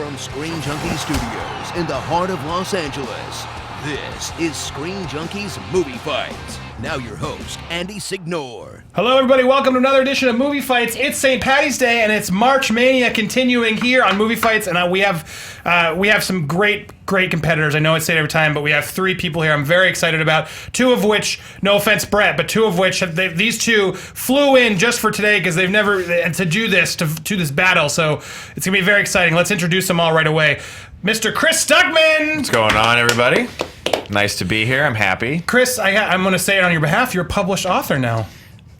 from ScreenJunkies Studios in the heart of Los Angeles, this is ScreenJunkies Movie Fights. Now your host, Andy Signore. Hello everybody, welcome to another edition of Movie Fights. It's St. Paddy's Day and it's March Mania continuing here on Movie Fights, and we have some great competitors. I know I say it every time, but we have three people here I'm very excited about. Two of which, no offense Brett, but two of which, these two flew in just for today because they've never, to do this, to this battle, so it's going to be very exciting. Let's introduce them all right away. Mr. Chris Stuckmann! What's going on, everybody? Nice to be here. I'm happy. Chris, I'm going to say it on your behalf. You're a published author now.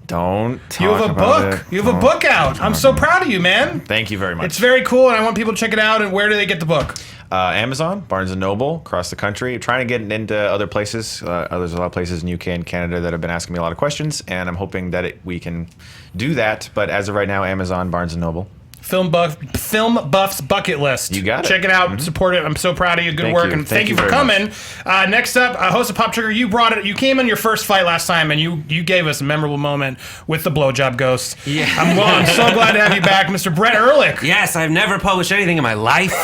Don't talk You have a about book. it. You have a book out. I'm so proud of you, man. Thank you very much. It's very cool, and I want people to check it out. And where do they get the book? Amazon, Barnes & Noble, across the country. Trying to get it into other places. There's a lot of places in UK and Canada that have been asking me a lot of questions, and I'm hoping that we can do that. But as of right now, Amazon, Barnes & Noble. Film Buff's bucket list. You got it. Check it out. Support it. I'm so proud of you. Good Thank work. you. And thank you for very coming. Next up, host of Pop Trigger, you brought it. You came in your first fight last time, and you gave us a memorable moment with the blowjob ghost. Yeah. I'm so glad to have you back, Mr. Brett Erlich. Yes, I've never published anything in my life,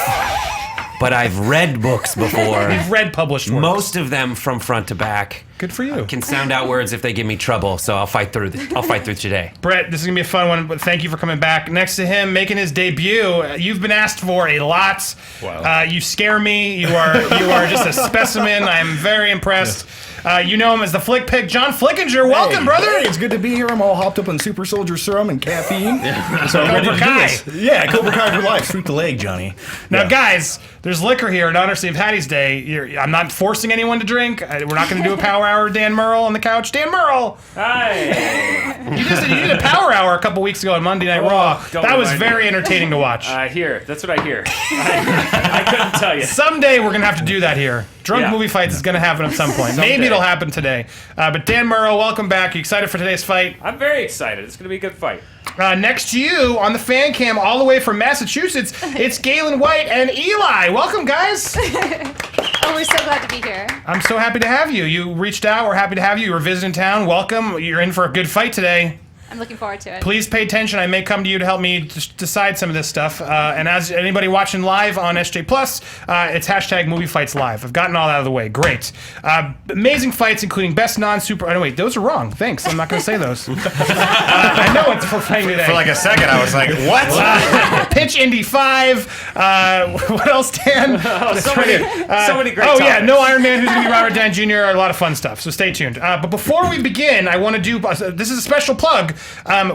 but I've read books before. You've read published works. Most of them from front to back. Good for you. I can sound out words if they give me trouble, so I'll fight through today. Brett, this is gonna be a fun one, but thank you for coming back. Next to him, making his debut, you've been asked for a lot. Wow. You scare me. You are just a specimen. I'm very impressed. You know him as the Flick Pick, John Flickinger. Welcome, brother. Hey, it's good to be here. I'm all hopped up on Super Soldier Serum and caffeine. So I'm ready to Cobra do Kai. this. Yeah, Cobra Kai for life. Sweep the leg, Johnny. Now, Yeah. guys, there's liquor here in honor of St. Paddy's Day. I'm not forcing anyone to drink. We're not going to do a power hour. Dan Murrell on the couch. Dan Murrell. Hi. You did a power hour a couple weeks ago on Monday Night Raw. don't That was remind me. very entertaining to watch. That's what I hear. I couldn't tell you. Someday we're going to have to do that here. Drunk Yeah. Movie Fights is going to happen at some point. Maybe it'll happen today. But Dan Murrell, welcome back. You excited for today's fight? I'm very excited. It's going to be a good fight. Next to you on the fan cam all the way from Massachusetts, it's Galen White and Eli. Welcome, guys. Oh, we're so glad to be here. I'm so happy to have you. You reached out. We're happy to have you. You were visiting town. Welcome. You're in for a good fight today. I'm looking forward to it. Please pay attention. I may come to you to help me decide some of this stuff. And as anybody watching live on SJ Plus, it's hashtag Movie Fights Live. I've gotten all out of the way. Great. Amazing fights, including best non-super. Oh, no, wait, those are wrong. Thanks. I'm not going to say those. I know it's for fighting today. For like a second, I was like, what? Pitch Indy 5. What else, Dan? So many great Oh, yeah. topics. No Iron Man, who's going to be Robert Downey Jr. A lot of fun stuff. So stay tuned. But before we begin, I want to do. This is a special plug.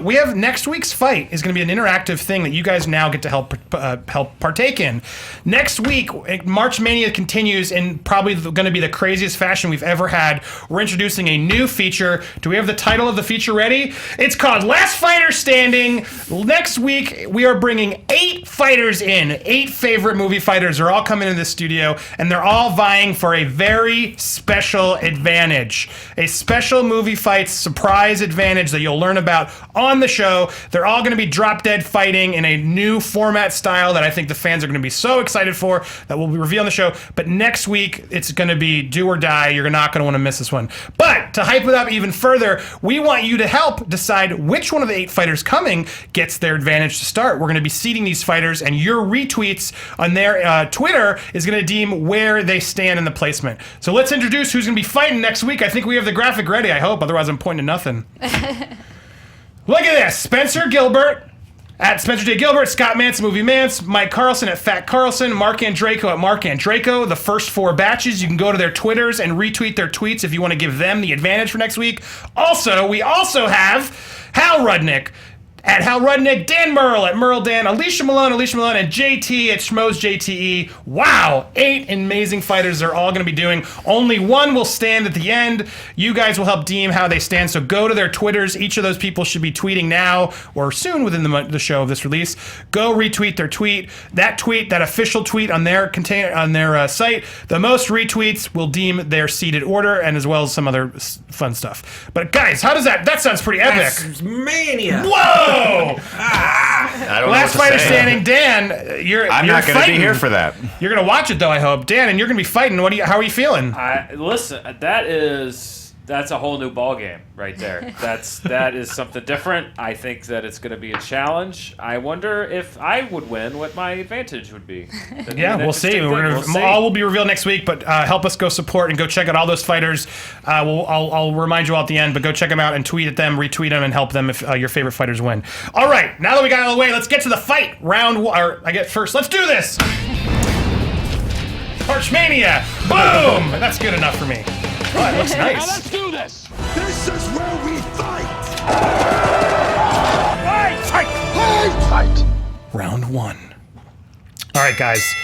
We have next week's fight is going to be an interactive thing that you guys now get to help partake in. Next week, March Mania continues in probably going to be the craziest fashion we've ever had. We're introducing a new feature. Do we have the title of the feature ready? It's called Last Fighter Standing. Next week, we are bringing 8 fighters in. 8 favorite movie fighters are all coming into the studio, and they're all vying for a very special advantage. A special movie fights surprise advantage that you'll learn about on the show. They're all going to be drop dead fighting in a new format style that I think the fans are going to be so excited for that we'll be revealing the show. But next week, it's going to be do or die. You're not going to want to miss this one. But to hype it up even further, we want you to help decide which one of the 8 fighters coming gets their advantage to start. We're going to be seeding these fighters, and your retweets on their Twitter is going to deem where they stand in the placement. So let's introduce who's going to be fighting next week. I think we have the graphic ready, I hope. Otherwise, I'm pointing to nothing. Look at this. Spencer Gilbert at Spencer J. Gilbert, Scott Mance, Movie Mance, Mike Carlson at Fat Carlson, Mark Andraco at Mark Andraco. The first 4 batches, you can go to their Twitters and retweet their tweets if you want to give them the advantage for next week. Also, we also have Hal Rudnick at Hal Rudnick, Dan Murrell at Murrell Dan, Alicia Malone, and JT at Schmoes JTE. Wow, 8 amazing fighters they're all going to be doing. Only one will stand at the end. You guys will help deem how they stand, so go to their Twitters. Each of those people should be tweeting now or soon within the show of this release. Go retweet their tweet. That official tweet on their site, the most retweets will deem their seeded order, and as well as some other fun stuff. But guys, how does that sounds pretty epic. That's mania. Whoa! I don't Last know what fighter to say. standing, Dan. I'm not going to be here for that. You're going to watch it though, I hope. Dan, and you're going to be fighting. How are you feeling? Listen, that is that's a whole new ball game right there. That is something different. I think that it's going to be a challenge. I wonder if I would win, what my advantage would be. Yeah, we'll see. All will be revealed next week, but help us go support and go check out all those fighters. I'll remind you all at the end, but go check them out and tweet at them, retweet them, and help them if your favorite fighters win. All right, now that we got out of the way, let's get to the fight. Round one. Or I get first. Let's do this. Parchmania. Boom. That's good enough for me. Oh, it looks nice. Now let's do this. This is where we fight. Fight. Round one. All right, guys.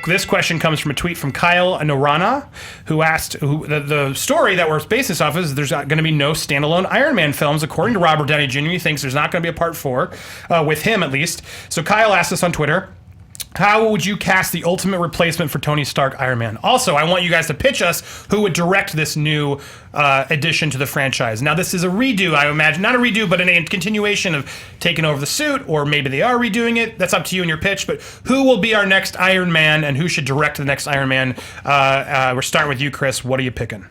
This question comes from a tweet from Kyle Norana, who asked, the story that we're basing this off is there's going to be no standalone Iron Man films. According to Robert Downey Jr., he thinks there's not going to be a part 4, with him at least. So Kyle asked us on Twitter, how would you cast the ultimate replacement for Tony Stark Iron Man? Also, I want you guys to pitch us who would direct this new addition to the franchise. Now, this is a redo, I imagine. Not a redo, but a continuation of taking over the suit, or maybe they are redoing it. That's up to you in your pitch. But who will be our next Iron Man, and who should direct the next Iron Man? We're starting with you, Chris. What are you picking?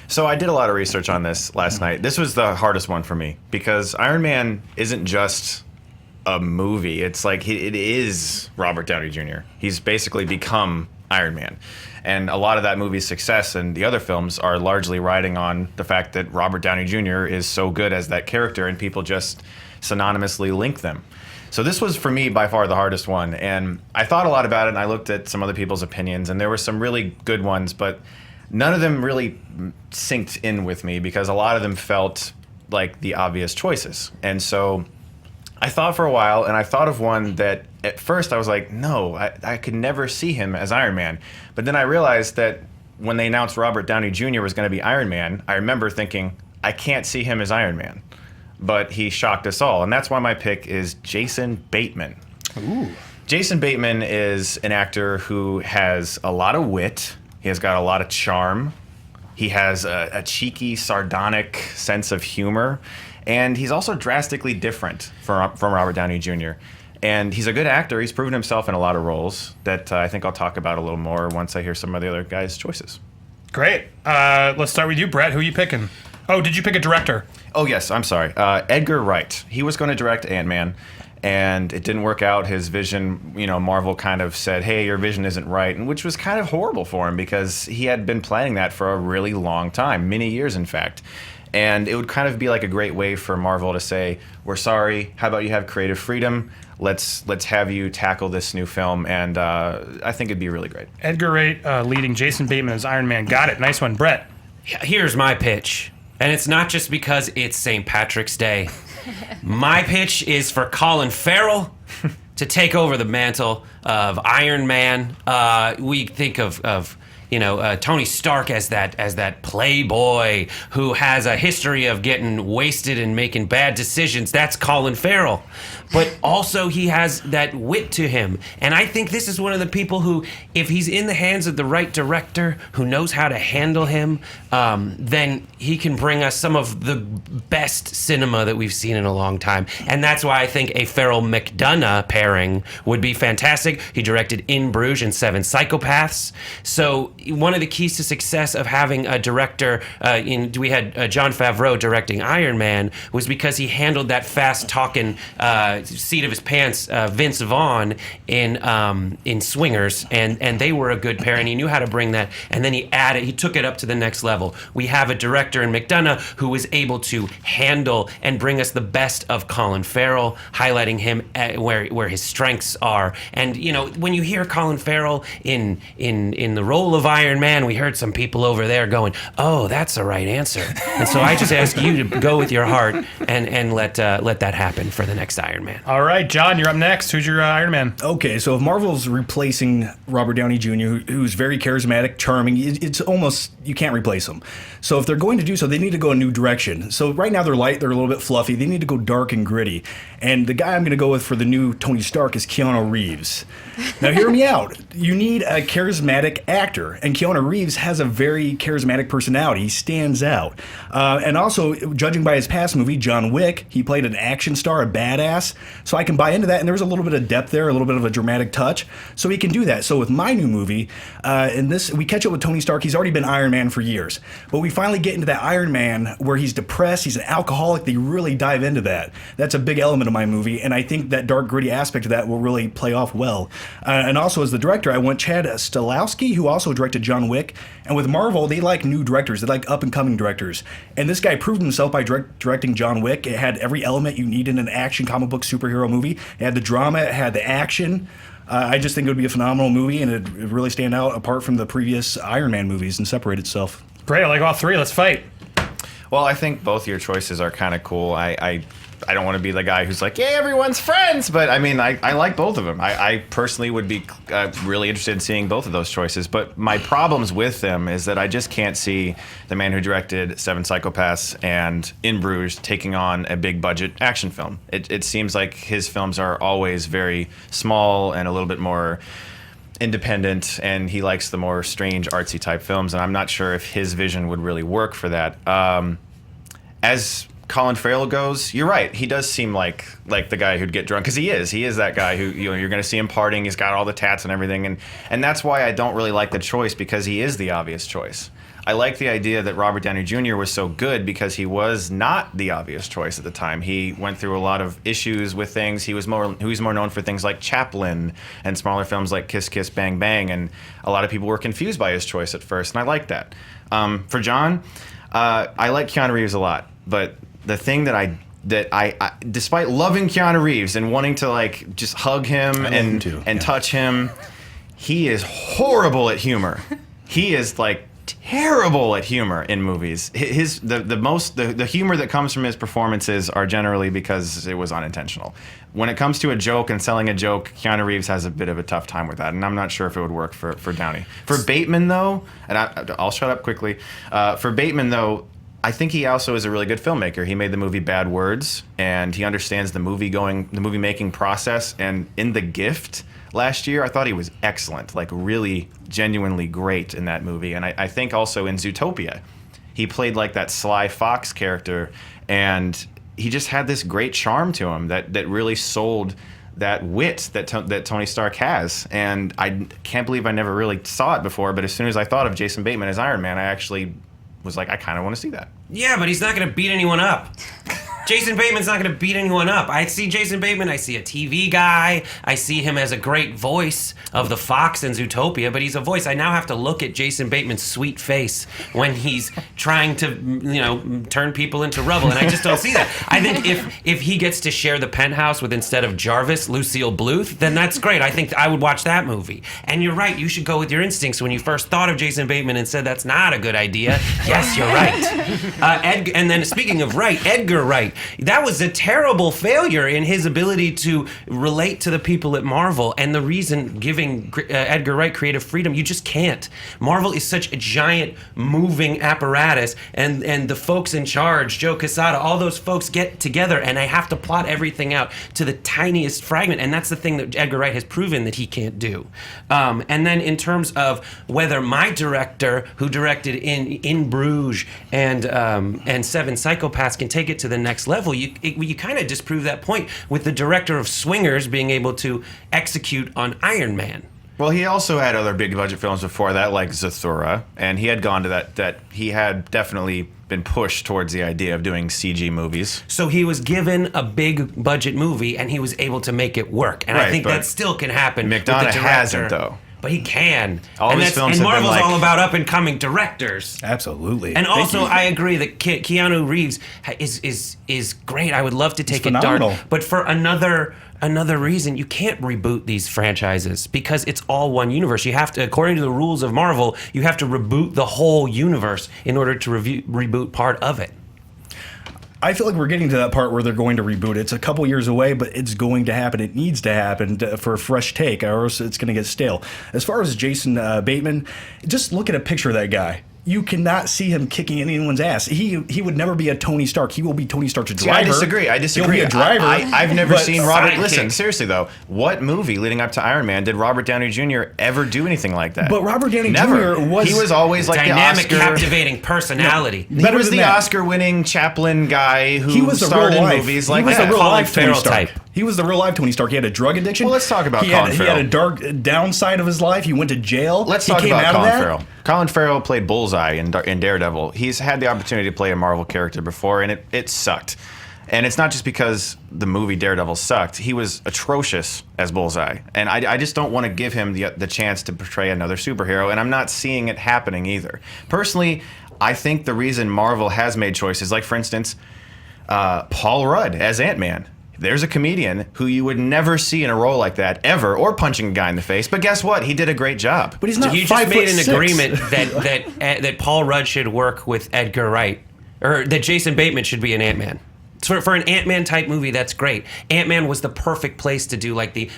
So I did a lot of research on this last night. This was the hardest one for me because Iron Man isn't just a movie. It's like it is Robert Downey Jr. He's basically become Iron Man. And a lot of that movie's success and the other films are largely riding on the fact that Robert Downey Jr. is so good as that character and people just synonymously link them. So this was, for me, by far the hardest one. And I thought a lot about it, and I looked at some other people's opinions, and there were some really good ones, but none of them really synced in with me because a lot of them felt like the obvious choices. And so I thought for a while, and I thought of one that at first I was like, no, I could never see him as Iron Man. But then I realized that when they announced Robert Downey Jr. was going to be Iron Man, I remember thinking, I can't see him as Iron Man. But he shocked us all, and that's why my pick is Jason Bateman. Ooh. Jason Bateman is an actor who has a lot of wit. He has got a lot of charm. He has a cheeky, sardonic sense of humor. And he's also drastically different from Robert Downey Jr. And he's a good actor. He's proven himself in a lot of roles that I think I'll talk about a little more once I hear some of the other guys' choices. Great. Let's start with you, Brett. Who are you picking? Oh, did you pick a director? Oh, yes. I'm sorry. Edgar Wright. He was going to direct Ant-Man, and it didn't work out. His vision, Marvel kind of said, hey, your vision isn't right, and which was kind of horrible for him because he had been planning that for a really long time, many years, in fact. And it would kind of be like a great way for Marvel to say, we're sorry, how about you have creative freedom? Let's have you tackle this new film, and I think it'd be really great. Edgar Wright leading Jason Bateman as Iron Man. Got it. Nice one. Brett. Here's my pitch. And it's not just because it's St. Patrick's Day. My pitch is for Colin Farrell to take over the mantle of Iron Man. We think of Tony Stark as that playboy who has a history of getting wasted and making bad decisions. That's Colin Farrell. But also he has that wit to him. And I think this is one of the people who, if he's in the hands of the right director who knows how to handle him, then he can bring us some of the best cinema that we've seen in a long time. And that's why I think a Farrell-McDonough pairing would be fantastic. He directed In Bruges and Seven Psychopaths. So one of the keys to success of having a director, we had Jon Favreau directing Iron Man, was because he handled that fast-talking seat of his pants, Vince Vaughn, in Swingers, and they were a good pair, and he knew how to bring that, and then he took it up to the next level. We have a director in McDonough who was able to handle and bring us the best of Colin Farrell, highlighting him where his strengths are. And when you hear Colin Farrell in the role of Iron Man, we heard some people over there going, "Oh, that's the right answer." And so I just ask you to go with your heart and let that happen for the next Iron Man. All right, John, you're up next. Who's your Iron Man? Okay, so if Marvel's replacing Robert Downey Jr., who's very charismatic, charming, it's almost, you can't replace him. So if they're going to do so, they need to go a new direction. So right now they're light, they're a little bit fluffy. They need to go dark and gritty. And the guy I'm going to go with for the new Tony Stark is Keanu Reeves. Now hear me out. You need a charismatic actor. director. And Keanu Reeves has a very charismatic personality. He stands out. And also, judging by his past movie, John Wick, he played an action star, a badass. So I can buy into that. And there was a little bit of depth there, a little bit of a dramatic touch. So he can do that. So with my new movie, in this, we catch up with Tony Stark. He's already been Iron Man for years. But we finally get into that Iron Man where he's depressed, he's an alcoholic. They really dive into that. That's a big element of my movie. And I think that dark, gritty aspect of that will really play off well. And also as the director, I want Chad Stahelski, who also directed John Wick. And with Marvel, they like new directors. They like up-and-coming directors. And this guy proved himself by directing John Wick. It had every element you need in an action comic book superhero movie. It had the drama, it had the action. I just think it would be a phenomenal movie, and it'd really stand out apart from the previous Iron Man movies and separate itself. Great, I like all three. Let's fight. Well, I think both your choices are kind of cool. I don't want to be the guy who's like, yeah, everyone's friends. But I mean, I like both of them. I personally would be really interested in seeing both of those choices. But my problems with them is that I just can't see the man who directed Seven Psychopaths and In Bruges taking on a big budget action film. It seems like his films are always very small and a little bit more independent, and he likes the more strange, artsy type films. And I'm not sure if his vision would really work for that. As Colin Farrell goes, you're right. He does seem like the guy who'd get drunk, because he is that guy who, you know, you're going to see him partying. He's got all the tats and everything, and that's why I don't really like the choice, because he is the obvious choice. I like the idea that Robert Downey Jr. was so good because he was not the obvious choice at the time. He went through a lot of issues with things. He was more known for things like Chaplin and smaller films like Kiss Kiss Bang Bang, and a lot of people were confused by his choice at first, and I like that. For John, I like Keanu Reeves a lot, but the thing that I despite loving Keanu Reeves and wanting to like just hug him and touch him, he is horrible at humor. He is like terrible at humor in movies. The humor that comes from his performances are generally because it was unintentional. When it comes to a joke and selling a joke, Keanu Reeves has a bit of a tough time with that, and I'm not sure if it would work for Downey. For Bateman though, and I'll shut up quickly. For Bateman though, I think he also is a really good filmmaker. He made the movie Bad Words, and he understands the movie making process. And in The Gift last year, I thought he was excellent, like really genuinely great in that movie. And I think also in Zootopia, he played like that Sly Fox character, and he just had this great charm to him that really sold that wit that Tony Stark has. And I can't believe I never really saw it before, but as soon as I thought of Jason Bateman as Iron Man, I actually was like, I kind of want to see that. Yeah, but he's not going to beat anyone up. Jason Bateman's not going to beat anyone up. I see Jason Bateman, I see a TV guy, I see him as a great voice of the Fox and Zootopia, but he's a voice. I now have to look at Jason Bateman's sweet face when he's trying to, you know, turn people into rubble, and I just don't see that. I think if he gets to share the penthouse with, instead of Jarvis, Lucille Bluth, then that's great. I think I would watch that movie. And you're right, you should go with your instincts. When you first thought of Jason Bateman and said that's not a good idea, yes, you're right. And then speaking of right, Edgar Wright. That was a terrible failure in his ability to relate to the people at Marvel, and the reason giving Edgar Wright creative freedom, you just can't. Marvel is such a giant moving apparatus, and the folks in charge, Joe Quesada, all those folks get together, and I have to plot everything out to the tiniest fragment, and that's the thing that Edgar Wright has proven that he can't do. And then in terms of whether my director, who directed in Bruges and Seven Psychopaths, can take it to the next level, you kind of disprove that point with the director of Swingers being able to execute on Iron Man. Well, he also had other big budget films before that, like Zathura, and he had gone to that he had definitely been pushed towards the idea of doing CG movies. So he was given a big budget movie and he was able to make it work. And right, I think that still can happen with the McDonough director. Hasn't, though. But he can. All and his films and have been Marvel's like, all about up-and-coming directors. Absolutely. And also, I agree that Keanu Reeves is great. I would love to take it phenomenal. dark. But for another reason, you can't reboot these franchises because it's all one universe. You have to, according to the rules of Marvel, you have to reboot the whole universe in order to reboot part of it. I feel like we're getting to that part where they're going to reboot it. It's a couple years away, but it's going to happen. It needs to happen for a fresh take, or else it's going to get stale. As far as Jason Bateman, just look at a picture of that guy. you cannot see him kicking anyone's ass. He would never be a Tony Stark. He will be Tony Stark's driver. I disagree. He'll be a driver. I've never seen Robert. sidekick. Listen, seriously though, what movie leading up to Iron Man did Robert Downey Jr. ever do anything like that? But Robert Downey Never. Jr. was... He was always like Dynamic, the Oscar. captivating personality. He Better was than the that. Oscar-winning Chaplin guy who He was the starred real in life. movies He like was that. the real Colin life Tony Farrell Stark. type. He was the real life Tony Stark. He had a drug addiction. Well, let's talk about he had, Colin He Farrell. had a dark downside of his life. He went to jail. Let's he talk came about out of Colin that. Farrell. Colin Farrell played Bullseye in Daredevil. He's had the opportunity to play a Marvel character before, and it sucked. And it's not just because the movie Daredevil sucked. He was atrocious as Bullseye. And I just don't want to give him the chance to portray another superhero, and I'm not seeing it happening either. Personally, I think the reason Marvel has made choices, like, for instance, Paul Rudd as Ant-Man. There's a comedian who you would never see in a role like that ever, or punching a guy in the face. But guess what? He did a great job. But he's not You 5'6". just made an agreement that Paul Rudd should work with Edgar Wright, or that Jason Bateman should be an Ant-Man. For an Ant-Man type movie, that's great. Ant-Man was the perfect place to do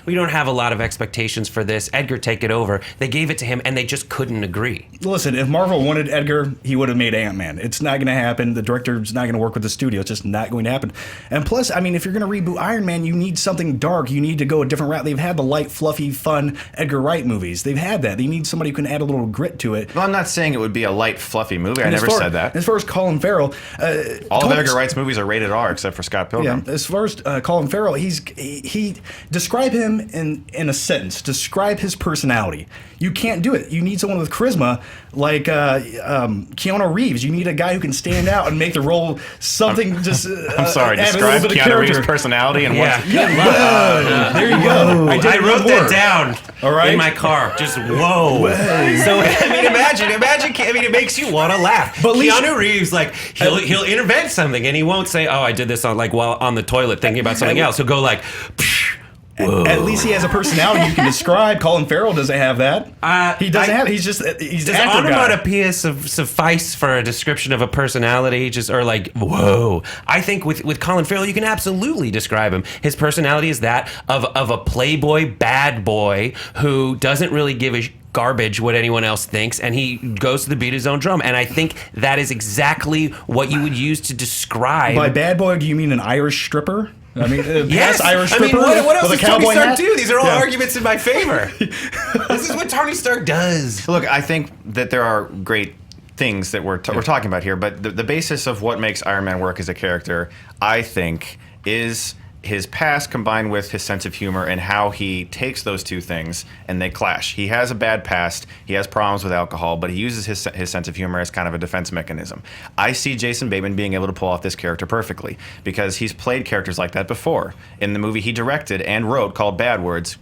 we don't have a lot of expectations for this. Edgar, take it over. They gave it to him, and they just couldn't agree. Listen, if Marvel wanted Edgar, he would have made Ant-Man. It's not going to happen. The director's not going to work with the studio. It's just not going to happen. And plus, I mean, if you're going to reboot Iron Man, you need something dark. You need to go a different route. They've had the light, fluffy, fun Edgar Wright movies. They've had that. They need somebody who can add a little grit to it. Well, I'm not saying it would be a light, fluffy movie. I And never said that. As far as Colin Farrell, All of Edgar Wright's movies are rated R, except for Scott Pilgrim. yeah, as far as Colin Farrell, he describe him in a sentence. Describe his personality. You can't do it. You need someone with charisma like Keanu Reeves. You need a guy who can stand out and make the role something. I'm sorry. add a Describe little bit of Keanu Reeves' character. personality and what? There you go. I wrote that down All right. in my car. Just whoa. So I mean, imagine. I mean, it makes you want to laugh. But at least- Keanu Reeves, like he'll invent something, and he won't say, "Oh, I did this on while on the toilet thinking about something else." He'll go like, "Psh, whoa." At least he has a personality you can describe. Colin Farrell doesn't have that. He doesn't have. He's Does an actor guy. onomatopoeia suffice for a description of a personality? Or like, whoa. I think with Colin Farrell, you can absolutely describe him. His personality is that of a playboy bad boy who doesn't really give a garbage what anyone else thinks, and he goes to the beat of his own drum. And I think that is exactly what you would use to describe. By bad boy, do you mean an Irish stripper? I mean, Yes, Irish I mean, stripper. what else with does a Tony cowboy Stark hat? do? These are all Yeah. arguments in my favor. This is what Tony Stark does. Look, I think that there are great things that we're talking about here, but the basis of what makes Iron Man work as a character, I think, is his past combined with his sense of humor and how he takes those two things and they clash. He has a bad past. He has problems with alcohol, but he uses his sense of humor as kind of a defense mechanism. I see Jason Bateman being able to pull off this character perfectly because he's played characters like that before. In the movie he directed and wrote called Bad Words,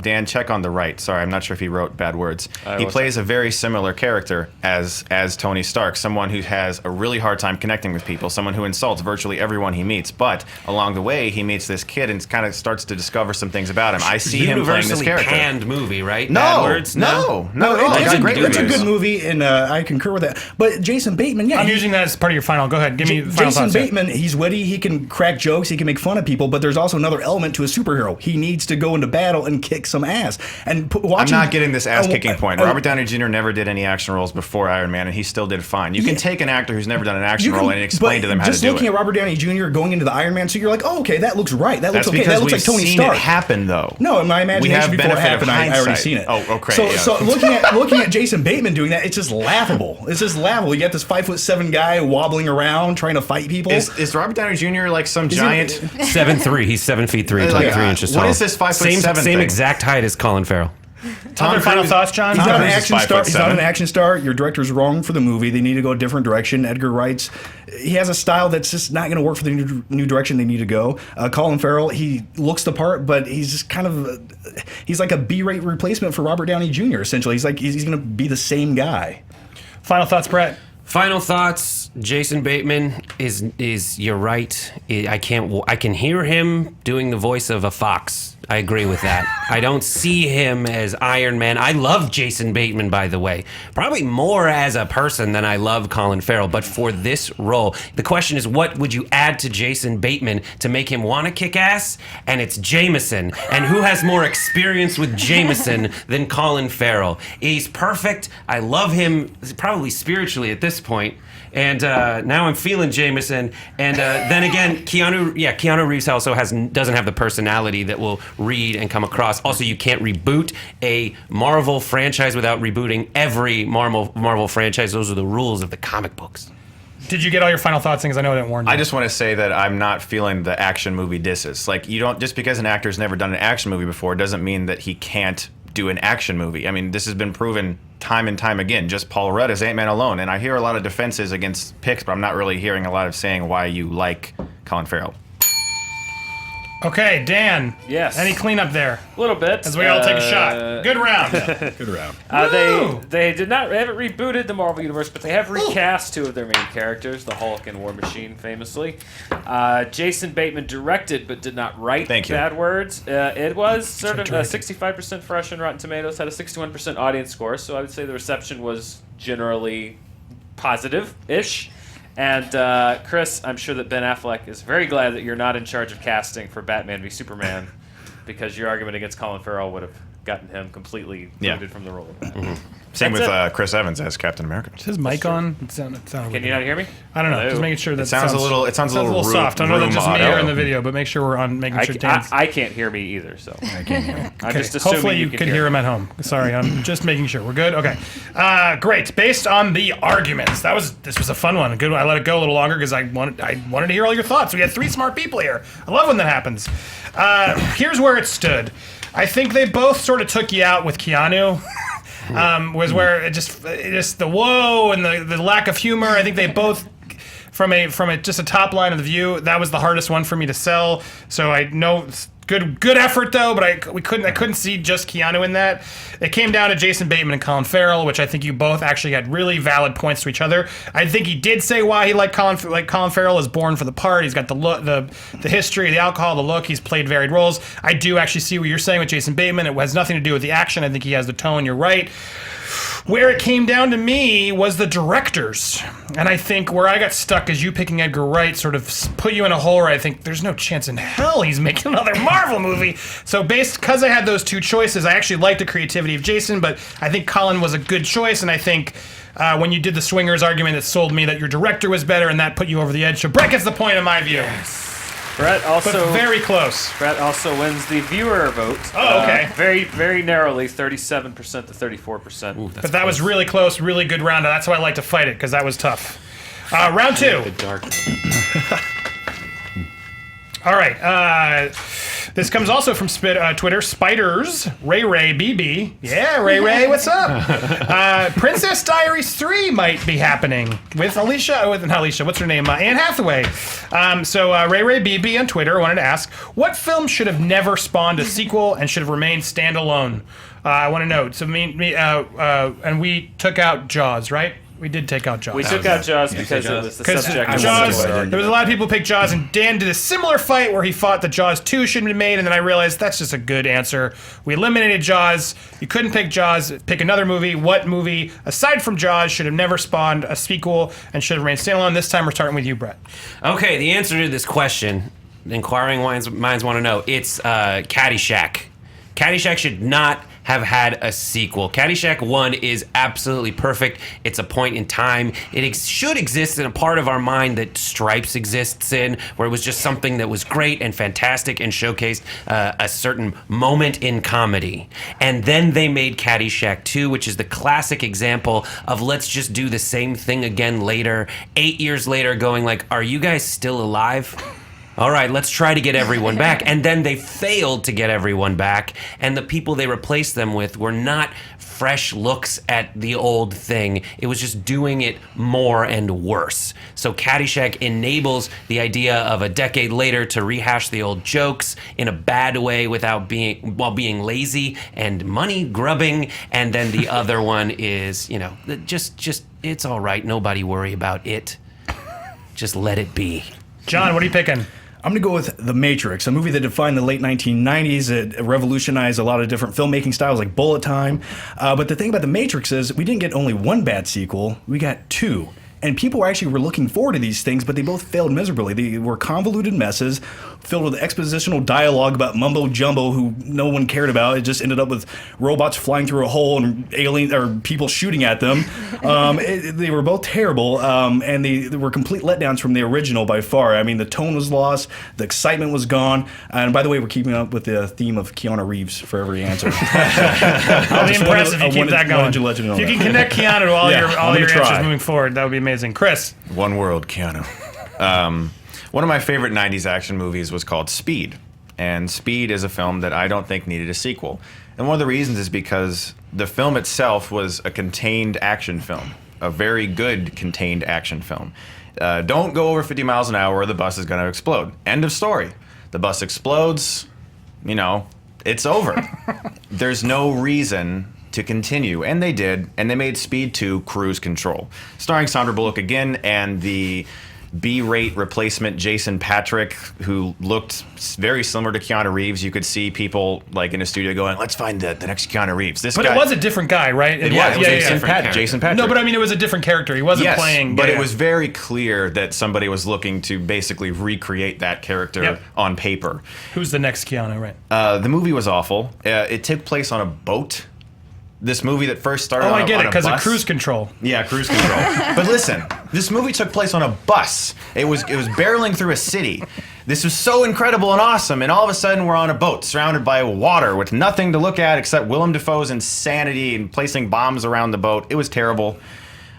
Dan, check on the right. Sorry, I'm not sure if he wrote Bad Words. He plays a very similar character as Tony Stark, someone who has a really hard time connecting with people, someone who insults virtually everyone he meets. But along the way, he meets this kid and kind of starts to discover some things about him. I see him playing this Universally character. panned movie, right? Bad Words? No, not at all. It's It's a great good It's a reviews. good movie, and I concur with that. But Jason Bateman, yeah, I'm using that as part of your final. Go ahead. Give me the final Jason thoughts. here. Bateman, he's witty, he can crack jokes, he can make fun of people, but there's also another element to a superhero. He needs to go into battle and kick some ass. And I'm watching, not getting this ass-kicking point. Robert Downey Jr. never did any action roles before Iron Man, and he still did fine. You can take an actor who's never done an action role and explain to them how to do it. Just looking at Robert Downey Jr. going into the Iron Man suit, you're like, oh, okay, that looks right. That looks That's okay. because That looks we've like Tony seen Stark. it happen, though. No, in my We have imagination before it benefit of happened, I already hindsight. seen it. Oh, okay. So, yeah. so looking at Jason Bateman doing that, it's just laughable. It's just laughable. You got this 5'7" guy wobbling around trying to fight people. Is Robert Downey Jr. like some giant? 7'3". He's 7'3", 23 inches tall. What is this 5'7" Same thing? exact height as Colin Farrell. Other final Cruise- thoughts, John? He's not an Cruise is action star. 5'7". He's not an action star. Your director's wrong for the movie. They need to go a different direction. Edgar Wright's, he has a style that's just not going to work for the new direction they need to go. Colin Farrell, he looks the part, but he's just kind of, he's like a B-rate replacement for Robert Downey Jr. Essentially, he's going to be the same guy. Final thoughts, Brett. Final thoughts, Jason Bateman. is you're right. I can hear him doing the voice of a fox. I agree with that. I don't see him as Iron Man. I love Jason Bateman, by the way. Probably more as a person than I love Colin Farrell. But for this role, the question is, what would you add to Jason Bateman to make him want to kick ass? And it's Jameson. And who has more experience with Jameson than Colin Farrell? He's perfect. I love him, probably spiritually at this point. And now I'm feeling Jameson. And then again, Keanu Reeves also doesn't have the personality that will read and come across. Also, you can't reboot a Marvel franchise without rebooting every Marvel franchise. Those are the rules of the comic books. Did you get all your final thoughts? Because I know I didn't warn you. I just want to say that I'm not feeling the action movie disses. Like, you don't, just because an actor's never done an action movie before doesn't mean that he can't do an action movie. I mean, this has been proven time and time again. Just Paul Rudd as Ant-Man alone. And I hear a lot of defenses against picks, but I'm not really hearing a lot of saying why you like Colin Farrell. Okay, Dan. Yes. Any cleanup there? A little bit. As we all take a shot. Good round. Good round. They haven't rebooted the Marvel Universe, but they have recast two of their main characters, the Hulk and War Machine, famously. Jason Bateman directed but did not write Bad Words. It was sort of 65% fresh on Rotten Tomatoes, had a 61% audience score, so I would say the reception was generally positive-ish. And Chris, I'm sure that Ben Affleck is very glad that you're not in charge of casting for Batman v Superman, because your argument against Colin Farrell would have gotten him completely booted from the role of Batman. Mm-hmm. Same with Chris Evans as Captain America. Is his mic on? Can you not hear me? I don't know. Hello? Just making sure that it sounds a little soft. I know that just me or in the video, but make sure we're on making sure Dan's... I can't hear me either, so I can't hear him. I'm just assuming hopefully you can hear him at home. Sorry, I'm just making sure. We're good? Okay. Great. Based on the arguments, this was a fun one. Good one. I let it go a little longer because I wanted to hear all your thoughts. We had three smart people here. I love when that happens. Here's where it stood. I think they both sort of took you out with Keanu. Was where it just the whoa and the lack of humor. I think they both, from just a top line of the view, that was the hardest one for me to sell. So I know good effort though, but I couldn't see just Keanu in that. It came down to Jason Bateman and Colin Farrell, which I think you both actually had really valid points to each other. I think he did say why he liked Colin Farrell is born for the part. He's got the look, the history, the alcohol, the look. He's played varied roles. I do actually see what you're saying with Jason Bateman. It has nothing to do with the action. I think he has the tone. You're right. Where it came down to me was the directors. And I think where I got stuck is you picking Edgar Wright sort of put you in a hole where I think there's no chance in hell he's making another Marvel movie. So because I had those two choices, I actually liked the creativity of Jason, but I think Colin was a good choice. And I think when you did the swingers argument, it sold me that your director was better, and that put you over the edge. So Brett gets the point in my view. Brett also but very close. Brett also wins the viewer vote. Oh, okay. Very, very narrowly, 37% to 34%. Ooh, but that was really close, really good round. That's why I like to fight it, because that was tough. Round two. All right. This comes also from Twitter. Spiders, Ray BB. Yeah, Ray, what's up? Princess Diaries 3 might be happening with what's her name? Anne Hathaway. So Ray BB on Twitter wanted to ask, what film should have never spawned a sequel and should have remained standalone? I want to know. So and we took out Jaws, right? We did take out Jaws. We took out Jaws because it was the subject of Jaws. There was a lot of people who picked Jaws, and Dan did a similar fight where he fought that Jaws 2 shouldn't be made, and then I realized that's just a good answer. We eliminated Jaws. You couldn't pick Jaws. Pick another movie. What movie, aside from Jaws, should have never spawned a sequel and should have remained standalone? This time we're starting with you, Brett. Okay, the answer to this question, inquiring minds want to know, it's Caddyshack. Caddyshack should not have had a sequel. Caddyshack 1 is absolutely perfect. It's a point in time. It should exist in a part of our mind that Stripes exists in, where it was just something that was great and fantastic and showcased a certain moment in comedy. And then they made Caddyshack 2, which is the classic example of let's just do the same thing again later. 8 years later going like, are you guys still alive? All right, let's try to get everyone back. And then they failed to get everyone back. And the people they replaced them with were not fresh looks at the old thing. It was just doing it more and worse. So Caddyshack enables the idea of a decade later to rehash the old jokes in a bad way while being lazy and money grubbing. And then the other one is, just it's all right. Nobody worry about it. Just let it be. John, what are you picking? I'm going to go with The Matrix, a movie that defined the late 1990s. It revolutionized a lot of different filmmaking styles like bullet time. But the thing about The Matrix is we didn't get only one bad sequel, we got two. And people actually were looking forward to these things, but they both failed miserably. They were convoluted messes filled with expositional dialogue about mumbo jumbo who no one cared about. It just ended up with robots flying through a hole and alien or people shooting at them. They were both terrible, and they were complete letdowns from the original by far. I mean, the tone was lost, the excitement was gone. And by the way, we're keeping up with the theme of Keanu Reeves for every answer. I'll be impressed if you keep that going. If you can connect Keanu to all your answers moving forward, that would be amazing. Chris. One world, Keanu. One of my favorite 90s action movies was called Speed. And Speed is a film that I don't think needed a sequel. And one of the reasons is because the film itself was a contained action film. A very good contained action film. Don't go over 50 miles an hour or the bus is going to explode. End of story. The bus explodes, it's over. There's no reason to continue, and they did, and they made Speed 2 Cruise Control, starring Sandra Bullock again and the B-rate replacement Jason Patrick, who looked very similar to Keanu Reeves. You could see people like in a studio going, "Let's find the next Keanu Reeves." But it was a different guy, right? It was Jason Patrick. No, but I mean, it was a different character. He wasn't playing. But it was very clear that somebody was looking to basically recreate that character on paper. Who's the next Keanu, right? The movie was awful. It took place on a boat. This movie that first started on a bus. I get it, because of Cruise Control. Yeah, Cruise Control. But listen, this movie took place on a bus. It was barreling through a city. This was so incredible and awesome, and all of a sudden we're on a boat surrounded by water with nothing to look at except Willem Dafoe's insanity and placing bombs around the boat. It was terrible.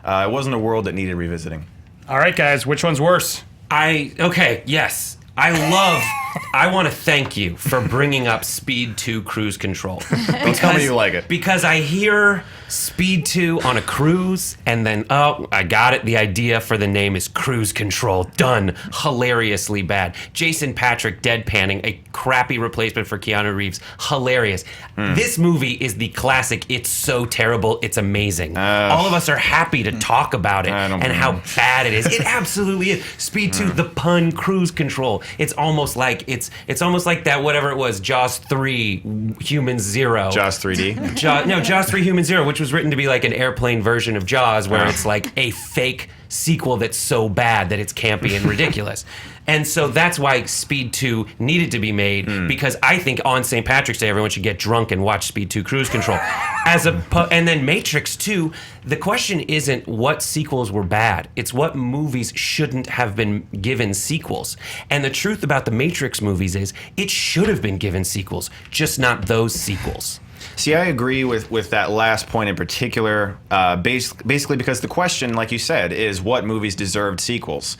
It wasn't a world that needed revisiting. All right, guys, which one's worse? Yes. I want to thank you for bringing up Speed 2 Cruise Control. Don't tell me you like it. Because I hear Speed 2 on a cruise, and then, I got it. The idea for the name is Cruise Control. Done. Hilariously bad. Jason Patrick deadpanning, a crappy replacement for Keanu Reeves. Hilarious. This movie is the classic, it's so terrible, it's amazing. All of us are happy to talk about it and how bad it is. It absolutely is. Speed 2, the pun, Cruise Control. It's almost like that, whatever it was, Jaws 3, Human Zero. Jaws 3D? Jaws 3, Human Zero, which was written to be like an airplane version of Jaws, where it's like a fake sequel that's so bad that it's campy and ridiculous. And so that's why Speed 2 needed to be made, because I think on St. Patrick's Day, everyone should get drunk and watch Speed 2 Cruise Control. And then Matrix 2, the question isn't what sequels were bad. It's what movies shouldn't have been given sequels. And the truth about the Matrix movies is it should have been given sequels, just not those sequels. See, I agree with that last point in particular, basically because the question, like you said, is what movies deserved sequels.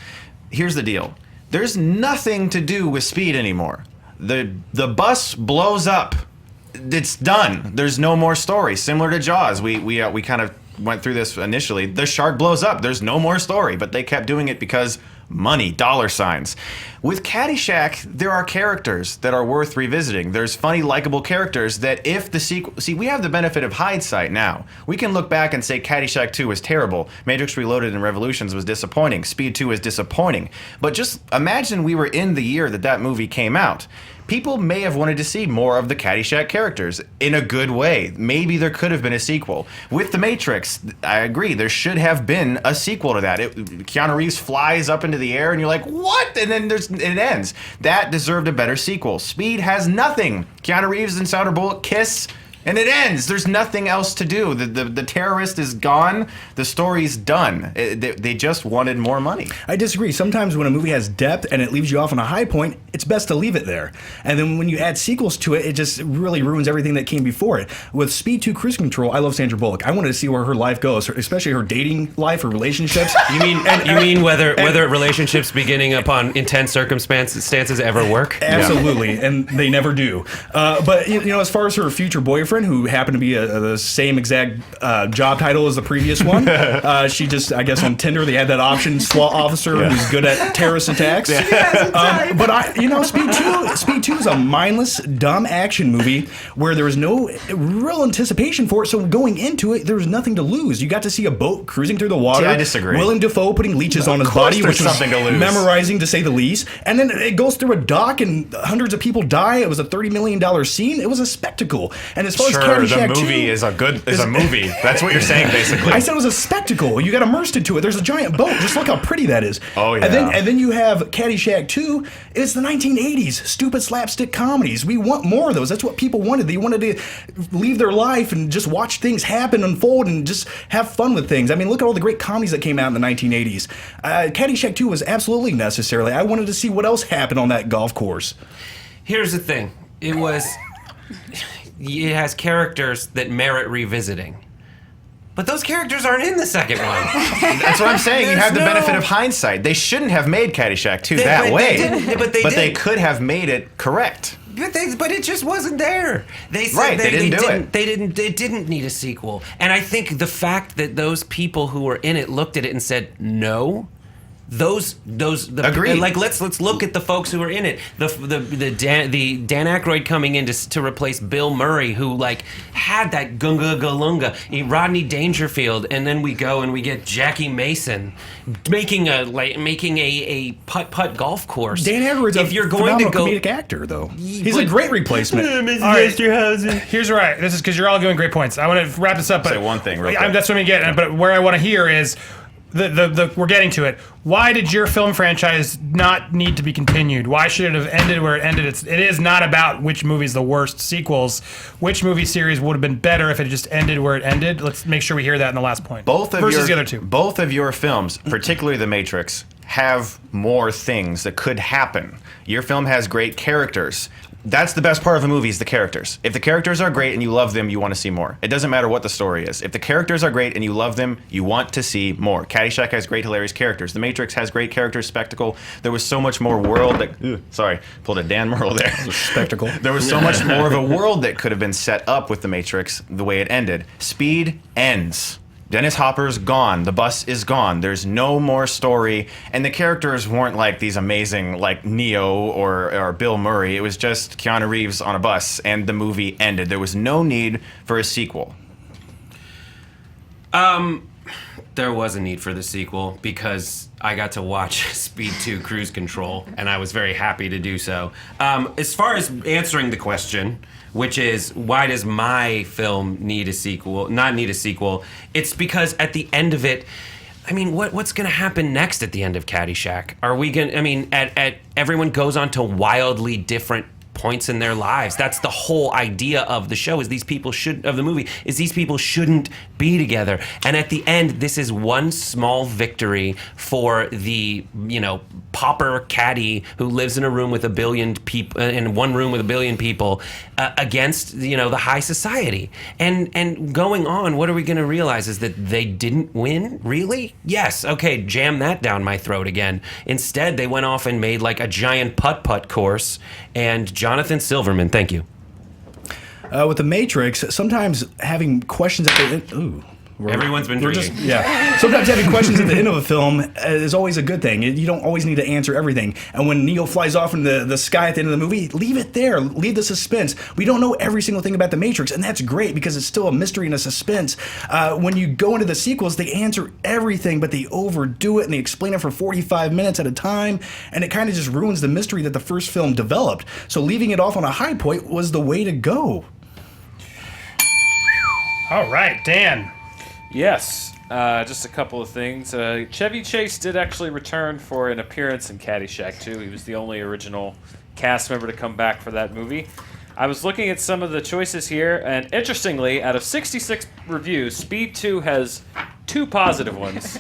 Here's the deal. There's nothing to do with Speed anymore. The bus blows up. It's done. There's no more story. Similar to Jaws, we kind of went through this initially. The shark blows up. There's no more story, but they kept doing it because money, dollar signs. With Caddyshack, there are characters that are worth revisiting. There's funny, likable characters that if the sequel... See, we have the benefit of hindsight now. We can look back and say Caddyshack 2 was terrible. Matrix Reloaded and Revolutions was disappointing. Speed 2 is disappointing. But just imagine we were in the year that movie came out. People may have wanted to see more of the Caddyshack characters in a good way. Maybe there could have been a sequel. With The Matrix, I agree, there should have been a sequel to that. Keanu Reeves flies up into the air and you're like, what? And then it ends. That deserved a better sequel. Speed has nothing. Keanu Reeves and Sandra Bullock kiss, and it ends. There's nothing else to do. The terrorist is gone. The story's done. They just wanted more money. I disagree. Sometimes when a movie has depth and it leaves you off on a high point, it's best to leave it there. And then when you add sequels to it, it just really ruins everything that came before it. With Speed 2 Cruise Control, I love Sandra Bullock. I wanted to see where her life goes, especially her dating life, her relationships. You mean whether relationships beginning upon intense circumstances ever work? Absolutely, and they never do. But as far as her future boyfriend, girlfriend who happened to be the same exact job title as the previous one. She just, I guess, on Tinder they had that option, SWAT officer who's good at terrorist attacks. But Speed 2 is a mindless, dumb action movie where there was no real anticipation for it. So going into it, there was nothing to lose. You got to see a boat cruising through the water. See, I disagree. Willem Dafoe putting leeches on his body, which was something to lose. Memorizing to say the least. And then it goes through a dock and hundreds of people die. It was a $30 million scene. It was a spectacle. And as far as Caddyshack the movie 2, is a movie. That's what you're saying, basically. I said it was a spectacle. You got immersed into it. There's a giant boat. Just look how pretty that is. Oh, yeah. And then you have Caddyshack 2. It's the 1980s. Stupid slapstick comedies. We want more of those. That's what people wanted. They wanted to leave their life and just watch things happen, unfold, and just have fun with things. I mean, look at all the great comedies that came out in the 1980s. Caddyshack 2 was absolutely necessary. I wanted to see what else happened on that golf course. Here's the thing. It has characters that merit revisiting. But those characters aren't in the second one. That's what I'm saying. You have the benefit of hindsight. They shouldn't have made Caddyshack 2 that way. But they could have made it correct. But it just wasn't there. They didn't need a sequel. And I think the fact that those people who were in it looked at it and said no. Agreed. Like let's look at the folks who were in it. The Dan Aykroyd coming in to replace Bill Murray, who like had that gunga galunga. Rodney Dangerfield, and then we go and we get Jackie Mason making a putt golf course. Dan Aykroyd's if you're going to go comedic actor though. He's a great replacement. All right, here's right. This is because you're all giving great points. I want to wrap this up. But say one thing real quick. That's what I'm getting. But where I want to hear is. We're getting to it. Why did your film franchise not need to be continued? Why should it have ended where it ended? It is not about which movie's the worst sequels. Which movie series would have been better if it just ended where it ended? Let's make sure we hear that in the last point. Versus the other two. Both of your films, particularly The Matrix, have more things that could happen. Your film has great characters. That's the best part of a movie is the characters. If the characters are great and you love them, you want to see more. It doesn't matter what the story is. If the characters are great and you love them, you want to see more. Caddyshack has great, hilarious characters. The Matrix has great characters, spectacle. There was so much more world that... pulled a Dan Murrell there. Spectacle. There was so much more of a world that could have been set up with The Matrix the way it ended. Speed ends. Dennis Hopper's gone. The bus is gone. There's no more story. And the characters weren't like these amazing, like Neo or Bill Murray. It was just Keanu Reeves on a bus, and the movie ended. There was no need for a sequel. There was a need for the sequel because I got to watch Speed 2 Cruise Control, and I was very happy to do so. As far as answering the question, which is why does my film need a sequel? Not need a sequel. It's because at the end of it, I mean, what's going to happen next at the end of Caddyshack? Are we going? I mean, at everyone goes on to wildly different points in their lives. That's the whole idea of the show. These people shouldn't be together. And at the end, this is one small victory for the pauper caddy who lives in a room with a billion people in one room with a billion people against the high society. And going on, what are we going to realize is that they didn't win. Really? Yes. Okay. Jam that down my throat again. Instead, they went off and made like a giant putt course. And Jonathan Silverman, thank you. With The Matrix, sometimes having questions at the end... Everyone's been drinking. Sometimes having questions at the end of a film is always a good thing. You don't always need to answer everything. And when Neo flies off into the sky at the end of the movie, leave it there. Leave the suspense. We don't know every single thing about The Matrix, and that's great because it's still a mystery and a suspense. When you go into the sequels, they answer everything, but they overdo it, and they explain it for 45 minutes at a time, and it kind of just ruins the mystery that the first film developed. So leaving it off on a high point was the way to go. All right, Dan. Yes, just a couple of things. Chevy Chase did actually return for an appearance in Caddyshack 2. He was the only original cast member to come back for that movie. I was looking at some of the choices here, and interestingly, out of 66 reviews, Speed 2 has 2 positive ones.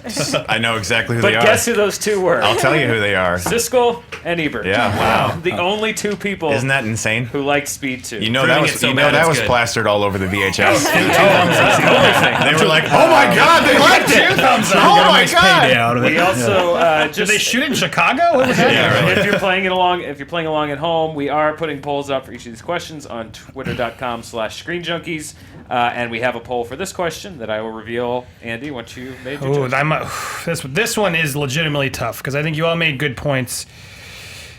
I know exactly who But they are. guess who those 2 were? I'll tell you who they are. Siskel and Ebert. Yeah, wow. The only 2 people Isn't that insane? who liked Speed 2. You know Proving that was it so bad it's that was good. plastered all over the VHS. They They were like, "Oh my God, they liked it!" thumbs up. Oh my Nice payday God! out of it. We also Did just they shoot it in Chicago? What was that? if you're playing along at home, we are putting polls up for each of these questions on twitter.com/ScreenJunkies, and we have a poll for this question that I will reveal. Andy, once you made your Ooh, judgment. this one is legitimately tough because I think you all made good points.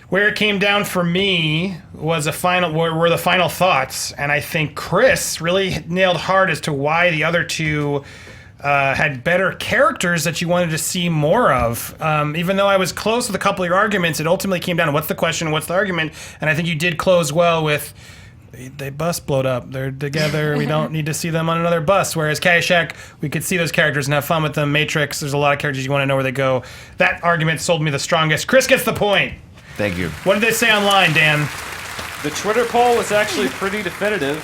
Where it came down for me were the final thoughts, and I think Chris really nailed hard as to why the other 2 had better characters that you wanted to see more of. Even though I was close with a couple of your arguments, it ultimately came down to what's the question, what's the argument, and I think you did close well with they bus blowed up. They're together. We don't need to see them on another bus. Whereas Caddyshack, we could see those characters and have fun with them. Matrix, there's a lot of characters you want to know where they go. That argument sold me the strongest. Chris gets the point. Thank you. What did they say online, Dan? The Twitter poll was actually pretty definitive.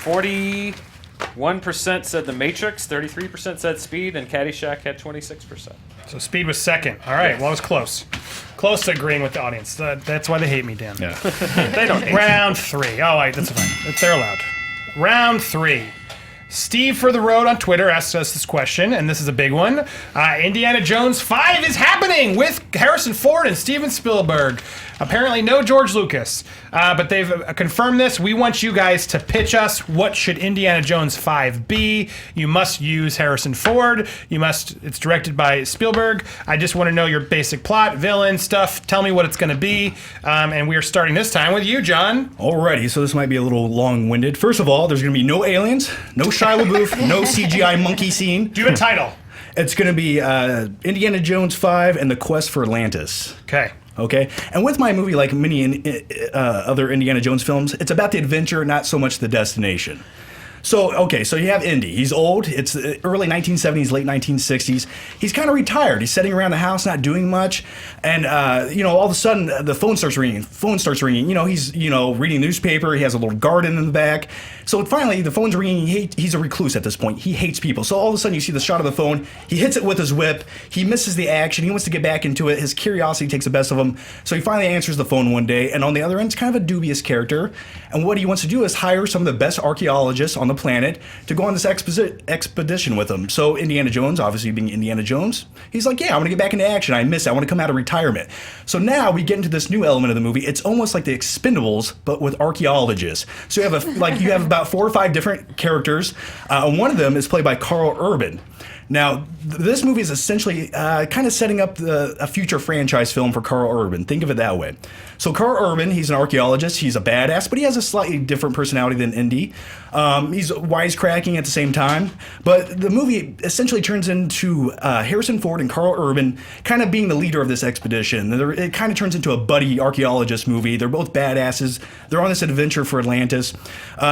41% said The Matrix, 33% said Speed, and Caddyshack had 26%. So Speed was second. All right, well, I was close. Close to agreeing with the audience. That's why they hate me, Dan. Yeah. They don't hate Round 3. Oh, wait, that's fine. They're allowed. Round 3. Steve for the Road on Twitter asked us this question, and this is a big one. Indiana Jones 5 is happening with Harrison Ford and Steven Spielberg. Apparently no George Lucas, but they've confirmed this. We want you guys to pitch us what should Indiana Jones 5 be. You must use Harrison Ford. It's directed by Spielberg. I just want to know your basic plot, villain, stuff. Tell me what it's going to be. And we are starting this time with you, John. Alrighty, so this might be a little long-winded. First of all, there's going to be no aliens, no Shia LaBeouf, no CGI monkey scene. Do you have a title? It's going to be Indiana Jones 5 and the Quest for Atlantis. Okay. And with my movie, like many other Indiana Jones films, it's about the adventure, not so much the destination. So you have Indy. He's old. It's the early 1970s, late 1960s. He's kind of retired. He's sitting around the house, not doing much. And, all of a sudden, the phone starts ringing. He's, reading the newspaper. He has a little garden in the back. So finally, the phone's ringing. He's a recluse at this point. He hates people. So all of a sudden, you see the shot of the phone. He hits it with his whip. He misses the action. He wants to get back into it. His curiosity takes the best of him. So he finally answers the phone one day. And on the other end, it's kind of a dubious character. And what he wants to do is hire some of the best archaeologists on the planet to go on this expedition with him. So Indiana Jones, obviously being Indiana Jones, he's like, yeah, I want to get back into action. I miss it. I want to come out of retirement. So now we get into this new element of the movie. It's almost like the Expendables, but with archaeologists. So you have about 4 or 5 different characters. One of them is played by Carl Urban. Now, this movie is essentially kind of setting up a future franchise film for Carl Urban. Think of it that way. So Carl Urban, he's an archaeologist. He's a badass, but he has a slightly different personality than Indy. He's wisecracking at the same time. But the movie essentially turns into Harrison Ford and Carl Urban kind of being the leader of this expedition. It kind of turns into a buddy archaeologist movie. They're both badasses. They're on this adventure for Atlantis.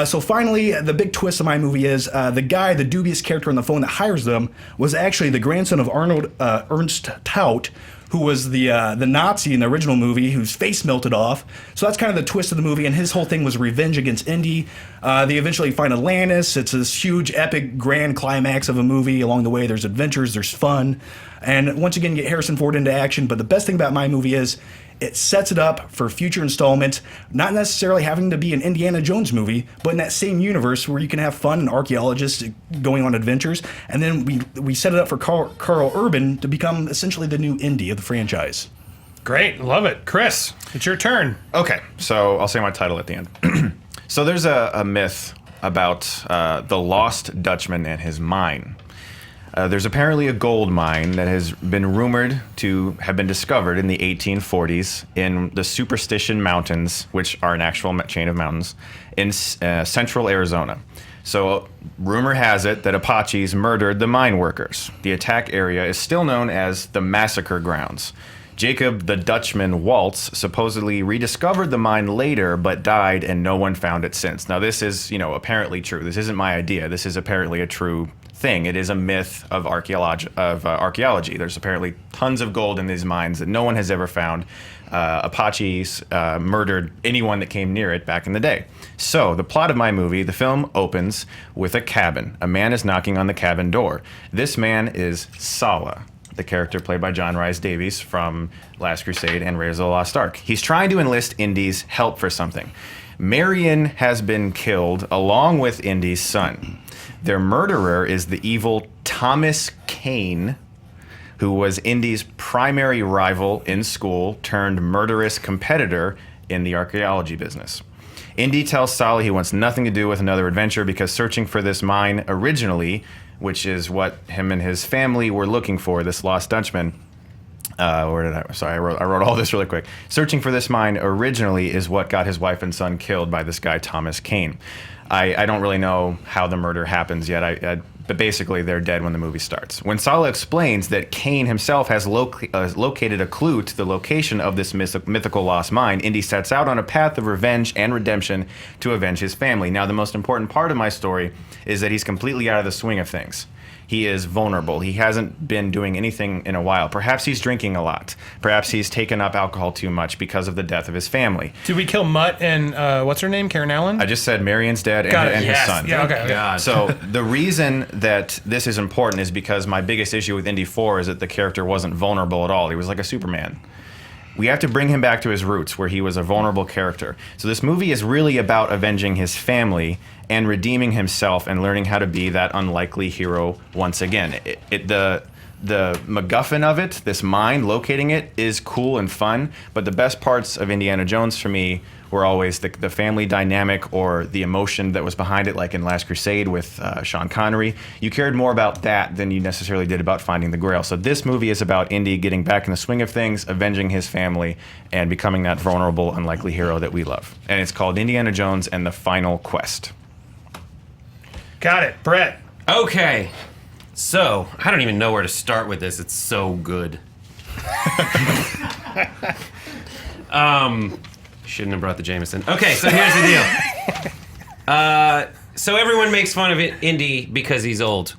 So finally, the big twist of my movie is the dubious character on the phone that hires them was actually the grandson of Arnold Ernst Taut, who was the Nazi in the original movie, whose face melted off. So that's kind of the twist of the movie, and his whole thing was revenge against Indy. They eventually find Atlantis. It's this huge, epic, grand climax of a movie. Along the way, there's adventures, there's fun. And once again, get Harrison Ford into action. But the best thing about my movie is it sets it up for future installments, not necessarily having to be an Indiana Jones movie, but in that same universe where you can have fun and archaeologists going on adventures. And then we set it up for Carl Urban to become essentially the new Indy of the franchise. Great. Love it. Chris, it's your turn. Okay, so I'll say my title at the end. So there's a myth about the lost Dutchman and his mine. There's apparently a gold mine that has been rumored to have been discovered in the 1840s in the Superstition Mountains, which are an actual chain of mountains, in central Arizona. So rumor has it that Apaches murdered the mine workers. The attack area is still known as the Massacre Grounds. Jacob the Dutchman Waltz supposedly rediscovered the mine later, but died, and no one found it since. Now, this is, apparently true. This isn't my idea. This is apparently a true thing. It is a myth of archaeology. There's apparently tons of gold in these mines that no one has ever found. Apaches murdered anyone that came near it back in the day. So, the plot of my movie, the film opens with a cabin. A man is knocking on the cabin door. This man is Sala, the character played by John Rhys Davies from Last Crusade and Raiders of the Lost Ark. He's trying to enlist Indy's help for something. Marion has been killed along with Indy's son. Their murderer is the evil Thomas Kane, who was Indy's primary rival in school turned murderous competitor in the archaeology business. Indy tells Sally he wants nothing to do with another adventure because searching for this mine originally, which is what him and his family were looking for, this lost Dutchman. I wrote all this really quick. Searching for this mine originally is what got his wife and son killed by this guy, Thomas Kane. I don't really know how the murder happens yet, but basically they're dead when the movie starts. When Sala explains that Kane himself has located a clue to the location of this mythical lost mine, Indy sets out on a path of revenge and redemption to avenge his family. Now, the most important part of my story is that he's completely out of the swing of things. He is vulnerable. He hasn't been doing anything in a while. Perhaps he's drinking a lot. Perhaps he's taken up alcohol too much because of the death of his family. Did we kill Mutt and what's her name? Karen Allen? I just said Marion's dead and his son. Yeah, okay. So the reason that this is important is because my biggest issue with Indy 4 is that the character wasn't vulnerable at all. He was like a Superman. We have to bring him back to his roots where he was a vulnerable character. So this movie is really about avenging his family and redeeming himself and learning how to be that unlikely hero once again. The MacGuffin of it, this mine, locating it, is cool and fun, but the best parts of Indiana Jones for me were always the family dynamic or the emotion that was behind it, like in Last Crusade with Sean Connery. You cared more about that than you necessarily did about finding the Grail. So this movie is about Indy getting back in the swing of things, avenging his family, and becoming that vulnerable, unlikely hero that we love. And it's called Indiana Jones and the Final Quest. Got it. Brett. Okay. So, I don't even know where to start with this. It's so good. Shouldn't have brought the Jameson. Okay, so here's the deal. So everyone makes fun of Indy because he's old.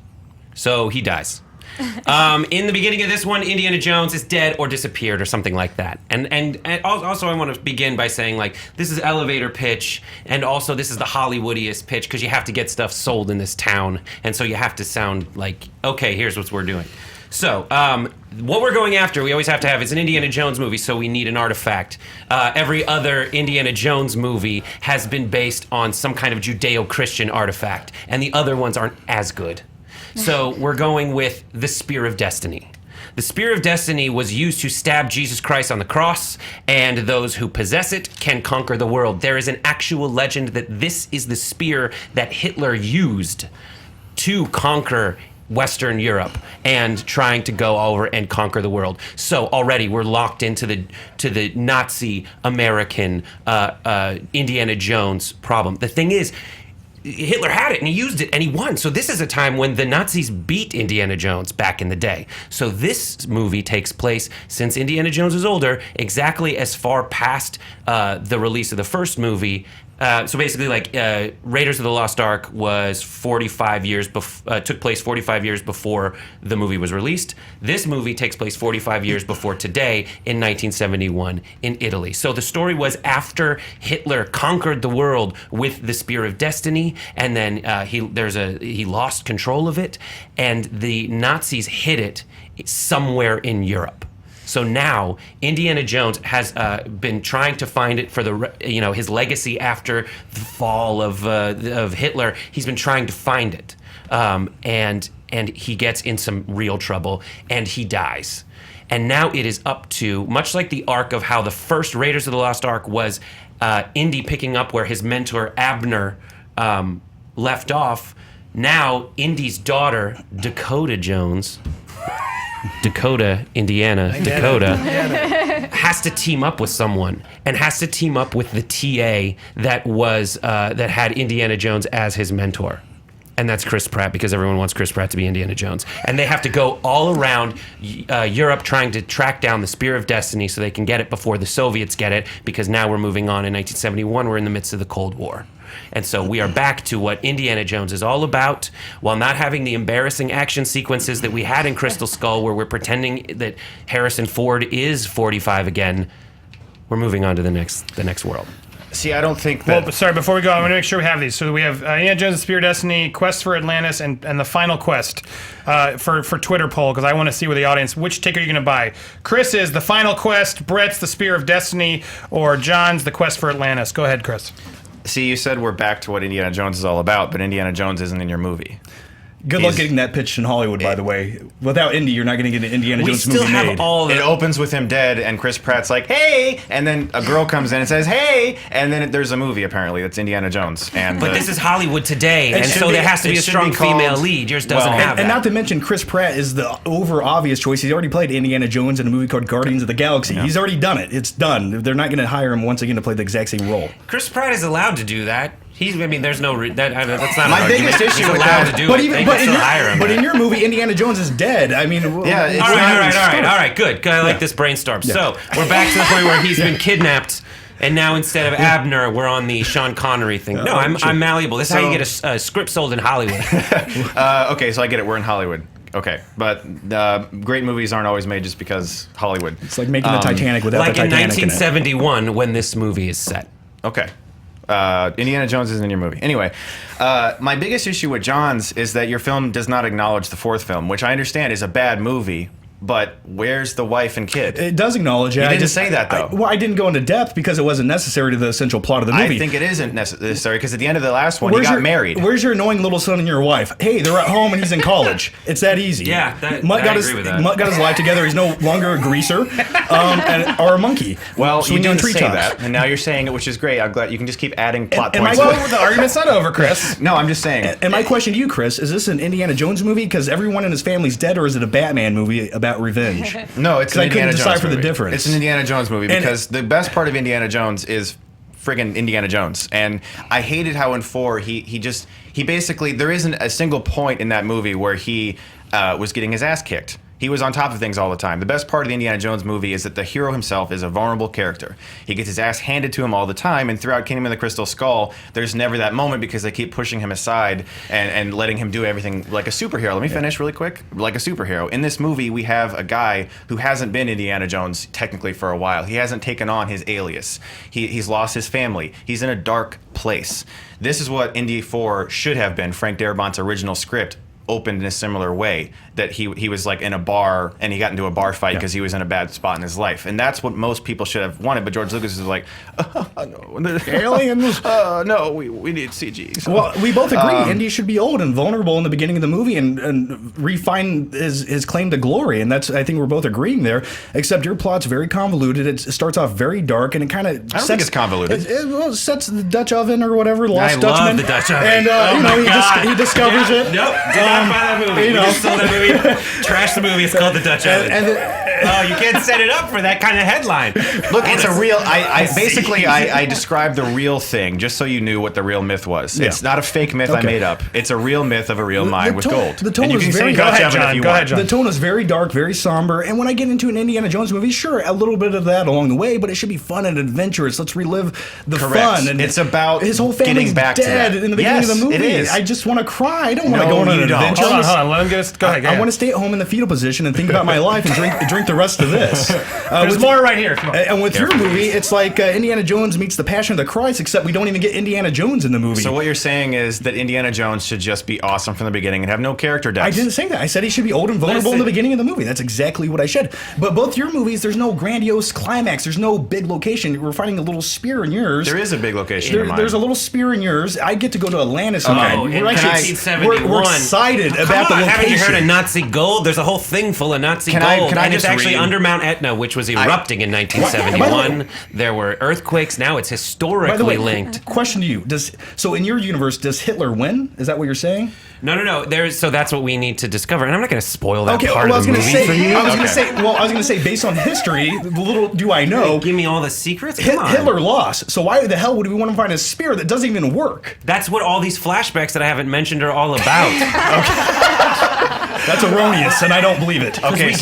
So he dies. In the beginning of this one, Indiana Jones is dead or disappeared or something like that. And also I want to begin by saying, like, this is elevator pitch, and also this is the Hollywoodiest pitch because you have to get stuff sold in this town, and so you have to sound like, okay, here's what we're doing. So, what we're going after, we always have to have, it's an Indiana Jones movie, so we need an artifact. Every other Indiana Jones movie has been based on some kind of Judeo-Christian artifact, and the other ones aren't as good. So we're going with the Spear of Destiny. The Spear of Destiny was used to stab Jesus Christ on the cross, and those who possess it can conquer the world. There is an actual legend that this is the spear that Hitler used to conquer Western Europe and trying to go over and conquer the world. So already we're locked into the Nazi American Indiana Jones problem. The thing is, Hitler had it and he used it and he won. So this is a time when the Nazis beat Indiana Jones back in the day. So this movie takes place, since Indiana Jones is older, exactly as far past the release of the first movie. So basically, like, Raiders of the Lost Ark was 45 years took place 45 years before the movie was released. This movie takes place 45 years before today in 1971 in Italy. So the story was after Hitler conquered the world with the Spear of Destiny, and then he lost control of it, and the Nazis hid it somewhere in Europe. So now Indiana Jones has been trying to find it for his legacy after the fall of Hitler. He's been trying to find it, and he gets in some real trouble, and he dies. And now it is up to, much like the arc of how the first Raiders of the Lost Ark was, Indy picking up where his mentor Abner left off. Now Indy's daughter Dakota Jones. Dakota, Indiana, has to team up with someone, and has to team up with the TA that had Indiana Jones as his mentor. and that's Chris Pratt, because everyone wants Chris Pratt to be Indiana Jones. And they have to go all around Europe trying to track down the Spear of Destiny so they can get it before the Soviets get it, because now we're moving on in 1971. We're in the midst of the Cold War. And so we are back to what Indiana Jones is all about, while not having the embarrassing action sequences that we had in Crystal Skull, where we're pretending that Harrison Ford is 45 again. We're moving on to the next world. See, I don't think that... Well, sorry, before we go, I want to make sure we have these. So we have Indiana Jones, The Spear of Destiny, Quest for Atlantis, and the final quest for Twitter poll, because I want to see where the audience, which ticket are you going to buy? Chris is The Final Quest, Brett's The Spear of Destiny, or John's The Quest for Atlantis. Go ahead, Chris. See, you said we're back to what Indiana Jones is all about, but Indiana Jones isn't in your movie. Good luck getting that pitched in Hollywood, by the way. Without Indy, you're not going to get an Indiana Jones movie made. It opens with him dead, and Chris Pratt's like, hey! And then a girl comes in and says, hey! And then there's a movie, apparently, that's Indiana Jones. But this is Hollywood today, and so there has to be a strong female lead. Yours doesn't have that. And not to mention, Chris Pratt is the over-obvious choice. He's already played Indiana Jones in a movie called Guardians of the Galaxy. Yeah. He's already done it. It's done. They're not going to hire him once again to play the exact same role. Chris Pratt is allowed to do that. There's no that's not my biggest issue. He's allowed to do it. But in your movie, Indiana Jones is dead. I mean, yeah. All right. Good. I like this brainstorm. Yeah. So we're back to the point where he's been kidnapped, and now instead of Abner, we're on the Sean Connery thing. No, I'm malleable. This is how you get a script sold in Hollywood. Okay, so I get it. We're in Hollywood. Okay, but great movies aren't always made just because Hollywood. It's like making the Titanic without the Titanic in 1971 when this movie is set. Okay. Indiana Jones isn't in your movie. Anyway, my biggest issue with John's is that your film does not acknowledge the fourth film, which I understand is a bad movie. But where's the wife and kid? It does acknowledge it. You didn't say that, though. I didn't go into depth because it wasn't necessary to the essential plot of the movie. I think it isn't necessary because at the end of the last one, he got married. Where's your annoying little son and your wife? Hey, they're at home and he's in college. It's that easy. Yeah, I agree with that. Mutt got his life together. He's no longer a greaser or a monkey. Well, you didn't say that, and now you're saying it, which is great. I'm glad you can just keep adding plot points. Well, the argument's not over, Chris. No, I'm just saying. And my question to you, Chris, is this an Indiana Jones movie because everyone in his family's dead, or is it a Batman movie about revenge? No, it's an Indiana Jones movie. The difference. It's an Indiana Jones movie because the best part of Indiana Jones is friggin' Indiana Jones. And I hated how in 4 he basically, there isn't a single point in that movie where he was getting his ass kicked. He was on top of things all the time. The best part of the Indiana Jones movie is that the hero himself is a vulnerable character. He gets his ass handed to him all the time, and throughout Kingdom of the Crystal Skull, there's never that moment because they keep pushing him aside and letting him do everything like a superhero. Let me finish really quick. Like a superhero. In this movie, we have a guy who hasn't been Indiana Jones technically for a while. He hasn't taken on his alias. He's lost his family. He's in a dark place. This is what Indy 4 should have been, Frank Darabont's original script, opened in a similar way, that he was like in a bar and he got into a bar fight because he was in a bad spot in his life, and that's what most people should have wanted. But George Lucas is like, no, aliens. No, we need CG. So, well, we both agree. Indy should be old and vulnerable in the beginning of the movie and refine his claim to glory, and that's, I think we're both agreeing there. Except your plot's very convoluted. It starts off very dark, and it kind of I don't think it's convoluted. It sets the Dutch oven or whatever, Lost I Dutchman, love the Dutch oven. And he discovers it. Nope. Buy that movie. We just sold that movie. Trash the movie. It's called The Dutch Oven. You can't set it up for that kind of headline. Look, it's a real. I described the real thing just so you knew what the real myth was. Yeah. It's not a fake myth I made up. It's a real myth of a real mine with gold. The tone was very. Go ahead, John. The tone is very dark, very somber. And when I get into an Indiana Jones movie, sure, a little bit of that along the way, but it should be fun and adventurous. Let's relive the fun. And it's about his whole family's dead in the beginning of the movie. It is. I just want to cry. I don't want to go on an adventure. Hold on. Let him go ahead. I want to stay at home in the fetal position and think about my life and drink the rest of this. There's more right here. Come on. And with your movie, it's like Indiana Jones meets the Passion of the Christ, except we don't even get Indiana Jones in the movie. So what you're saying is that Indiana Jones should just be awesome from the beginning and have no character depth. I didn't say that. I said he should be old and vulnerable in the beginning of the movie. That's exactly what I said. But both your movies, there's no grandiose climax. There's no big location. We're finding a little spear in yours. There is a big location in mine. There's a little spear in yours. I get to go to Atlantis. In 1971. We're excited about the location. Haven't you heard of Nazi gold? There's a whole thing full of Nazi gold. Can I and it's just actually read- under Mount Etna, which was erupting in 1971. There were earthquakes. Now it's By the historically way, linked. question to you: so in your universe, does Hitler win? Is that what you're saying? No. So that's what we need to discover, and I'm not going to spoil that Okay, part well, I of was the going to movie say, for you. I was going to say, based on history, little do I know, Give me all the secrets. Come on. Hitler lost. So why the hell would we want to find a spear that doesn't even work? That's what all these flashbacks that I haven't mentioned are all about. That's erroneous, and I don't believe it. Okay,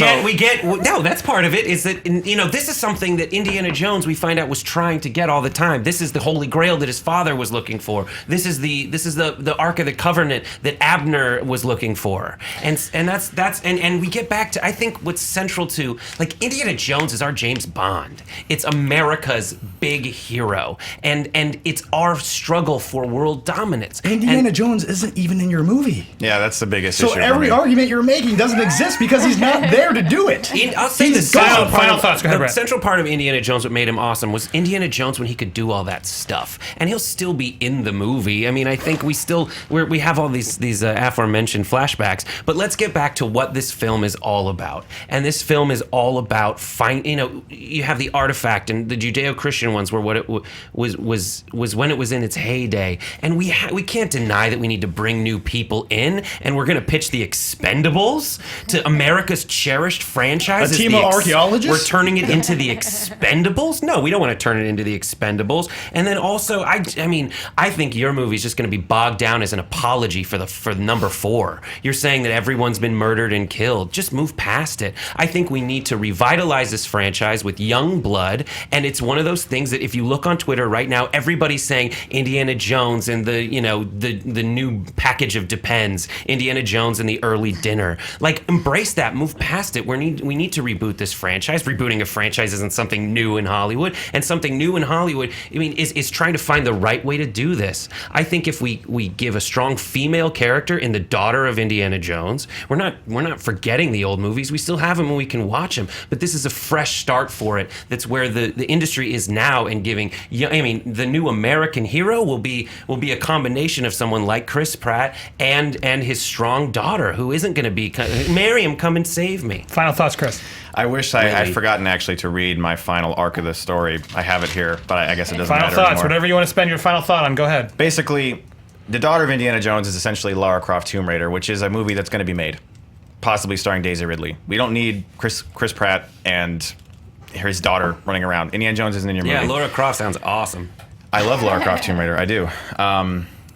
no, that's part of it. Is that this is something that Indiana Jones, we find out, was trying to get all the time. This is the Holy Grail that his father was looking for. This is the Ark of the Covenant that Abner was looking for. And we get back to, I think what's central to, like, Indiana Jones is our James Bond. It's America's big hero, and it's our struggle for world dominance. Indiana Jones isn't even in your movie. Yeah, that's the biggest So issue. for every me. argument you're making doesn't exist because he's not there to do it. I'll say He's the gone. Final thoughts. Go ahead, The Brett. central part of Indiana Jones, what made him awesome, was Indiana Jones when he could do all that stuff, and he'll still be in the movie. I mean, I think we have all these aforementioned flashbacks, but let's get back to what this film is all about. And this film is all about you have the artifact and the Judeo-Christian ones were what it was when it was in its heyday, and we can't deny that we need to bring new people in, and we're going to pitch the Expendables to America's cherished franchise. A team of archaeologists? We're turning it into the Expendables? No, we don't want to turn it into the Expendables. And then also, I think your movie is just going to be bogged down as an apology for number 4. You're saying that everyone's been murdered and killed. Just move past it. I think we need to revitalize this franchise with young blood, and it's one of those things that if you look on Twitter right now, everybody's saying Indiana Jones and the new package of Depends, Indiana Jones and the early dinner. Like, embrace that, move past it. We need to reboot this franchise. Rebooting a franchise isn't something new in Hollywood, and something new in Hollywood, is trying to find the right way to do this. I think if we give a strong female character in the daughter of Indiana Jones, we're not forgetting the old movies. We still have them and we can watch them, but this is a fresh start for it. That's where the industry is now, and giving. The new American hero will be a combination of someone like Chris Pratt and his strong daughter, who isn't going to be Miriam, come and save me. Final thoughts, Chris. I wish I had forgotten actually to read my final arc of the story. I have it here, but I guess it doesn't Final matter thoughts. anymore. Whatever you want to spend your final thought on, go ahead. Basically, the daughter of Indiana Jones is essentially Lara Croft Tomb Raider, which is a movie that's going to be made, possibly starring Daisy Ridley. We don't need Chris Pratt and his daughter running around. Indiana Jones isn't in your movie. Yeah, Lara Croft sounds awesome. I love Lara Croft Tomb Raider. I do.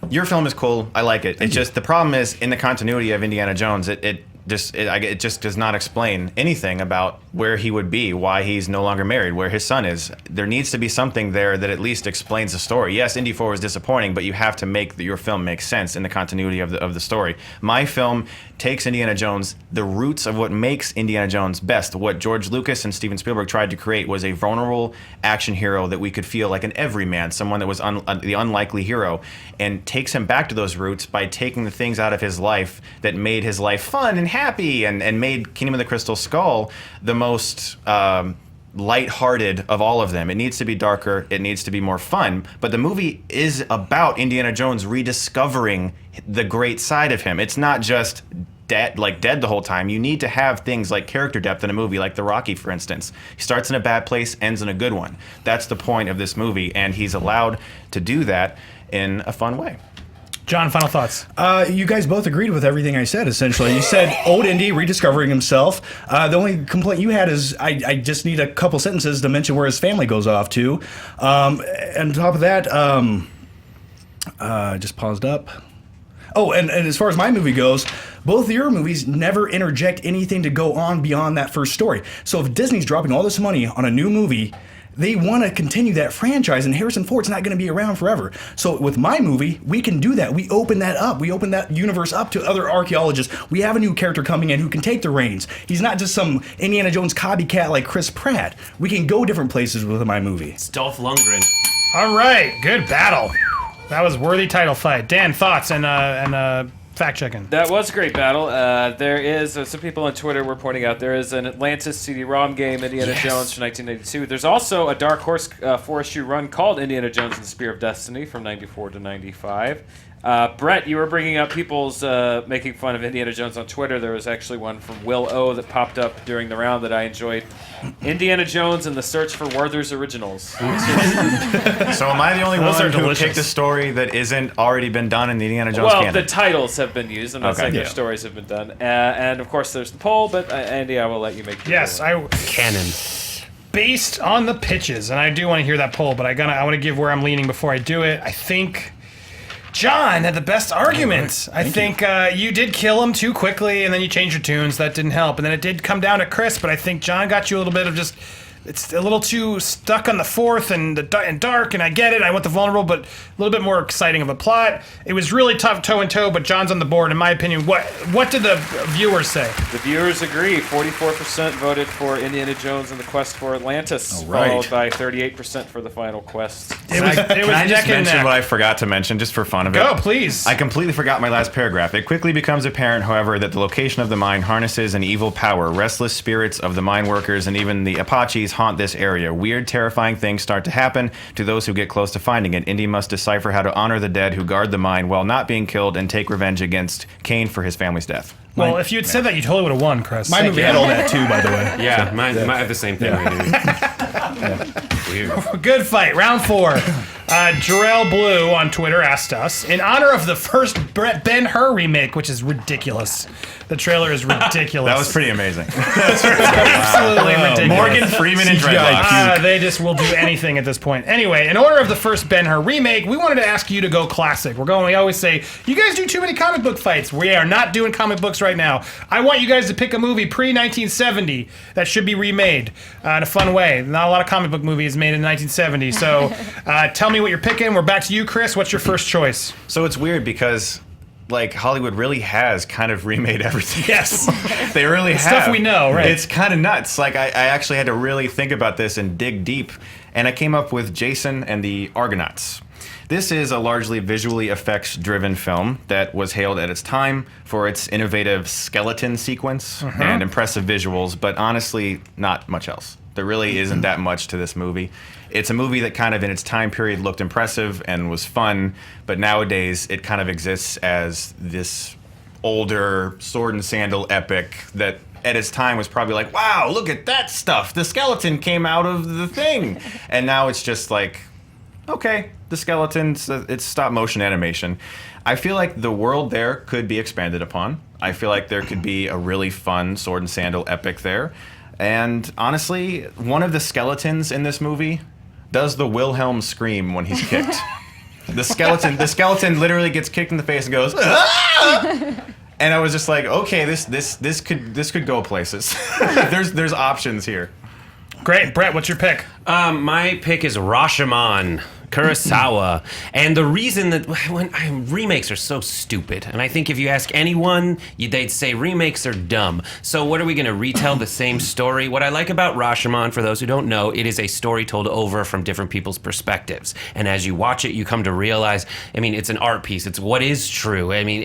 Your film is cool. I like it. It's just the problem is in the continuity of Indiana Jones, it just does not explain anything about where he would be, why he's no longer married, where his son is. There needs to be something there that at least explains the story. Yes, Indy 4 was disappointing, but you have to make your film make sense in the continuity of the story. My film takes Indiana Jones, the roots of what makes Indiana Jones best. What George Lucas and Steven Spielberg tried to create was a vulnerable action hero that we could feel like an everyman, someone that was the unlikely hero, and takes him back to those roots by taking the things out of his life that made his life fun and happy, and made Kingdom of the Crystal Skull the most lighthearted of all of them. It needs to be darker, it needs to be more fun, but the movie is about Indiana Jones rediscovering the great side of him. It's not just dead the whole time. You need to have things like character depth in a movie, like The Rocky, for instance. He starts in a bad place, ends in a good one. That's the point of this movie, and he's allowed to do that in a fun way. John, final thoughts. You guys both agreed with everything I said, essentially. You said old Indy rediscovering himself. The only complaint you had is I just need a couple sentences to mention where his family goes off to. And on top of that, just paused up. Oh, and as far as my movie goes, both of your movies never interject anything to go on beyond that first story. So if Disney's dropping all this money on a new movie, they want to continue that franchise, and Harrison Ford's not going to be around forever. So with my movie, we can do that. We open that up. We open that universe up to other archaeologists. We have a new character coming in who can take the reins. He's not just some Indiana Jones copycat like Chris Pratt. We can go different places with my movie. It's Dolph Lundgren. All right, good battle. That was worthy title fight. Dan, thoughts and fact checking. That was a great battle. There is some people on Twitter were pointing out there is an Atlantis CD-ROM game, Indiana Jones from 1992. There's also a Dark Horse 4-issue run called Indiana Jones and the Spear of Destiny from 94 to 95. Brett, you were bringing up people's making fun of Indiana Jones on Twitter. There was actually one from Will O that popped up during the round that I enjoyed. Indiana Jones and the Search for Werther's Originals. So am I the only one who picked a story that isn't already been done in the Indiana Jones canon? Well, the titles have been used. I'm not saying their stories have been done. And, of course, there's the poll, but, Andy, I will let you make the poll. Canon. Based on the pitches, and I do want to hear that poll, but I want to give where I'm leaning before I do it. I think John had the best argument. I think you did kill him too quickly, and then you changed your tunes. That didn't help. And then it did come down to Chris, but I think John got you a little bit of just... It's a little too stuck on the fourth and dark, and I get it. I want the vulnerable, but a little bit more exciting of a plot. It was really tough toe and toe, but John's on the board. In my opinion, what did the viewers say? The viewers agree. 44% voted for Indiana Jones and the Quest for Atlantis, followed by 38% for the Final Quest. Can I just mention what I forgot to mention, just for fun of it? Go, please. I completely forgot my last paragraph. It quickly becomes apparent, however, that the location of the mine harnesses an evil power. Restless spirits of the mine workers and even the Apaches haunt this area. Weird, terrifying things start to happen to those who get close to finding it. Indy must decipher how to honor the dead who guard the mine while not being killed and take revenge against Kane for his family's death. Well, if you had said that, you totally would have won, Chris. My movie had all that too, by the way. Yeah, mine had the same thing. Weird. Good fight. Round 4. Jarrell Blue on Twitter asked us, in honor of the first Ben-Hur remake, which is ridiculous. The trailer is ridiculous. That was pretty amazing. Absolutely ridiculous. Morgan Freeman and dreadlocks. They just will do anything at this point. Anyway, in honor of the first Ben-Hur remake, we wanted to ask you to go classic. We always say, you guys do too many comic book fights. We are not doing comic books right now. I want you guys to pick a movie pre-1970 that should be remade in a fun way. Not a lot of comic book movies made in 1970. So tell me what you're picking. We're back to you, Chris. What's your first choice? So it's weird because... Hollywood really has kind of remade everything. Yes. They really have. Stuff we know, right? It's kind of nuts. I actually had to really think about this and dig deep. And I came up with Jason and the Argonauts. This is a largely visually effects-driven film that was hailed at its time for its innovative skeleton sequence and impressive visuals, but honestly, not much else. There really isn't that much to this movie. It's a movie that kind of in its time period looked impressive and was fun, but nowadays it kind of exists as this older sword and sandal epic that at its time was probably like, wow, look at that stuff. The skeleton came out of the thing. And now it's just like, okay, the skeletons, it's stop motion animation. I feel like the world there could be expanded upon. I feel like there could be a really fun sword and sandal epic there. And honestly, one of the skeletons in this movie does the Wilhelm scream when he's kicked. The skeleton literally gets kicked in the face and goes, "Ah!" And I was just like, okay, this could go places. there's options here. Great, Brett. What's your pick? My pick is Rashomon Kurosawa, and the reason that remakes are so stupid, and I think if you ask anyone, they'd say remakes are dumb. So what are we going to retell the same story? What I like about Rashomon, for those who don't know, it is a story told over from different people's perspectives, and as you watch it, you come to realize, I mean, it's an art piece. It's what is true. I mean,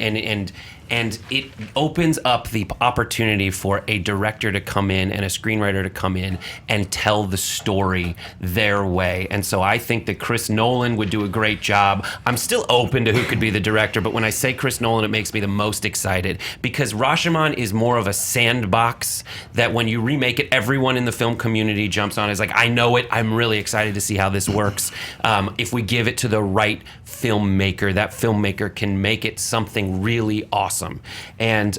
and it opens up the opportunity for a director to come in and a screenwriter to come in and tell the story their way. And so I think that Chris Nolan would do a great job. I'm still open to who could be the director, but when I say Chris Nolan, it makes me the most excited because Rashomon is more of a sandbox that when you remake it, everyone in the film community jumps on. It's like, I know it. I'm really excited to see how this works. If we give it to the right filmmaker, that filmmaker can make it something really awesome. And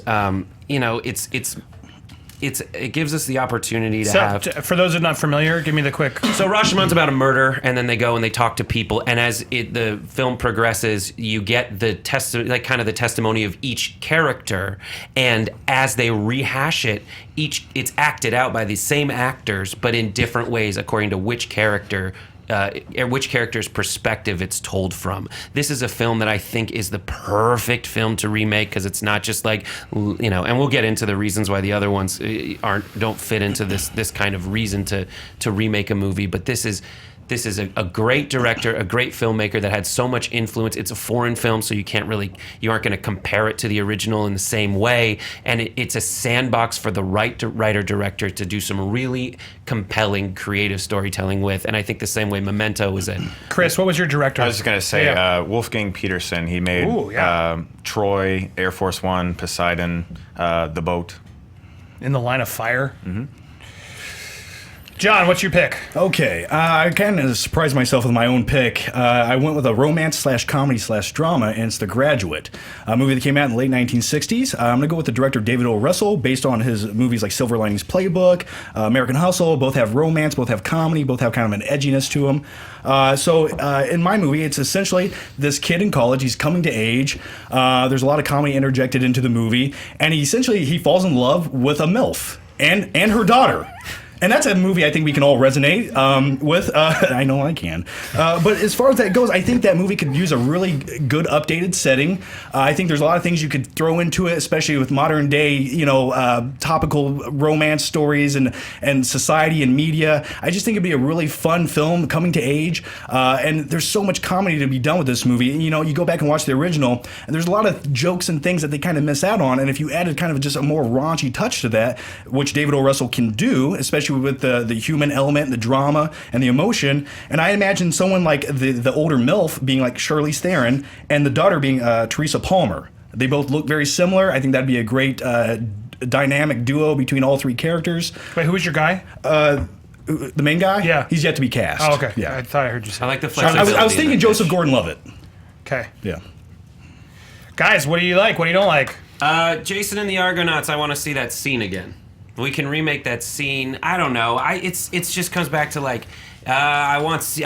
it gives us the opportunity to have. For those who are not familiar, give me the quick. So Rashomon's about a murder, and then they go and they talk to people, and as the film progresses, you get the the testimony of each character, and as they rehash it, it's acted out by the same actors, but in different ways according to which character's perspective it's told from. This is a film that I think is the perfect film to remake because it's not just like, and we'll get into the reasons why the other ones don't fit into this kind of reason to remake a movie, but this is This is a great director, a great filmmaker that had so much influence. It's a foreign film, so you aren't going to compare it to the original in the same way. And it's a sandbox for the right writer-director to do some really compelling, creative storytelling with. And I think the same way Memento was in. Chris, what was your director? I was just going to say Wolfgang Petersen. He made Troy, Air Force One, Poseidon, The Boat. In the Line of Fire? Mm-hmm. John, what's your pick? Okay, I kind of surprised myself with my own pick. I went with a romance/comedy/drama, and it's The Graduate, a movie that came out in the late 1960s. I'm going to go with the director David O. Russell, based on his movies like Silver Linings Playbook, American Hustle. Both have romance, both have comedy, both have kind of an edginess to them. So in my movie, it's essentially this kid in college. He's coming to age. There's a lot of comedy interjected into the movie, and he falls in love with a MILF and her daughter. And that's a movie I think we can all resonate with. I know I can. But as far as that goes, I think that movie could use a really good updated setting. I think there's a lot of things you could throw into it, especially with modern day, topical romance stories and society and media. I just think it'd be a really fun film coming to age. And there's so much comedy to be done with this movie. You go back and watch the original, and there's a lot of jokes and things that they kind of miss out on. And if you added kind of just a more raunchy touch to that, which David O. Russell can do, especially with the human element, the drama, and the emotion. And I imagine someone like the older MILF being like Charlize Theron and the daughter being Teresa Palmer. They both look very similar. I think that'd be a great dynamic duo between all three characters. Wait, who was your guy? The main guy? Yeah. He's yet to be cast. Oh, okay. Yeah. I thought I heard you say I like the I flexibility. was thinking Joseph Gordon-Levitt. Okay. Yeah. Guys, what do you like? What do you don't like? Jason and the Argonauts, I want to see that scene again. We can remake that scene. I don't know. It's just comes back to like I want to see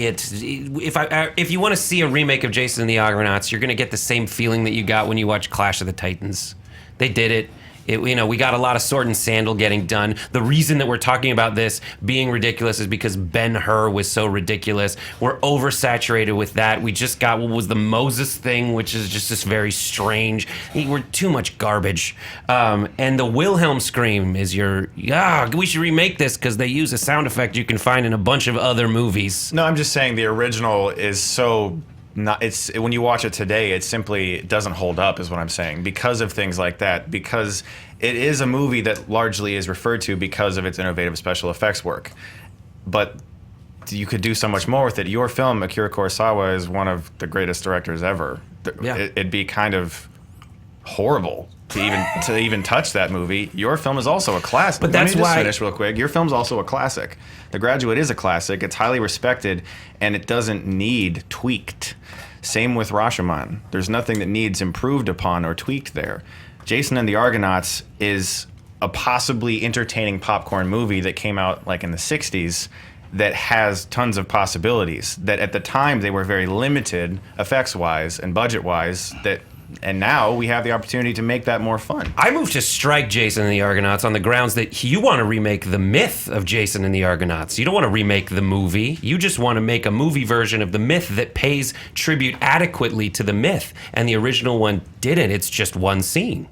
it. If you want to see a remake of Jason and the Argonauts, you're going to get the same feeling that you got when you watch Clash of the Titans. They did it. We got a lot of sword and sandal getting done. The reason that we're talking about this being ridiculous is because Ben-Hur was so ridiculous. We're oversaturated with that. We just got what was the Moses thing, which is just this very strange. We're too much garbage. And the Wilhelm scream is we should remake this because they use a sound effect you can find in a bunch of other movies. No, I'm just saying the original is so... when you watch it today, it simply doesn't hold up, is what I'm saying, because of things like that. Because it is a movie that largely is referred to because of its innovative special effects work, but you could do so much more with it. Your film, Akira Kurosawa, is one of the greatest directors ever. Yeah. It'd be kind of horrible to even touch that movie. Your film is also a classic. But that's Let me just why. finish real quick. Your film's also a classic. The Graduate is a classic. It's highly respected, and it doesn't need tweaked. Same with Rashomon. There's nothing that needs improved upon or tweaked there. Jason and the Argonauts is a possibly entertaining popcorn movie that came out like in the 60s that has tons of possibilities. That at the time they were very limited effects-wise and budget-wise, and now we have the opportunity to make that more fun. I moved to strike Jason and the Argonauts on the grounds that you want to remake the myth of Jason and the Argonauts. You don't want to remake the movie. You just want to make a movie version of the myth that pays tribute adequately to the myth. And the original one didn't. It's just one scene.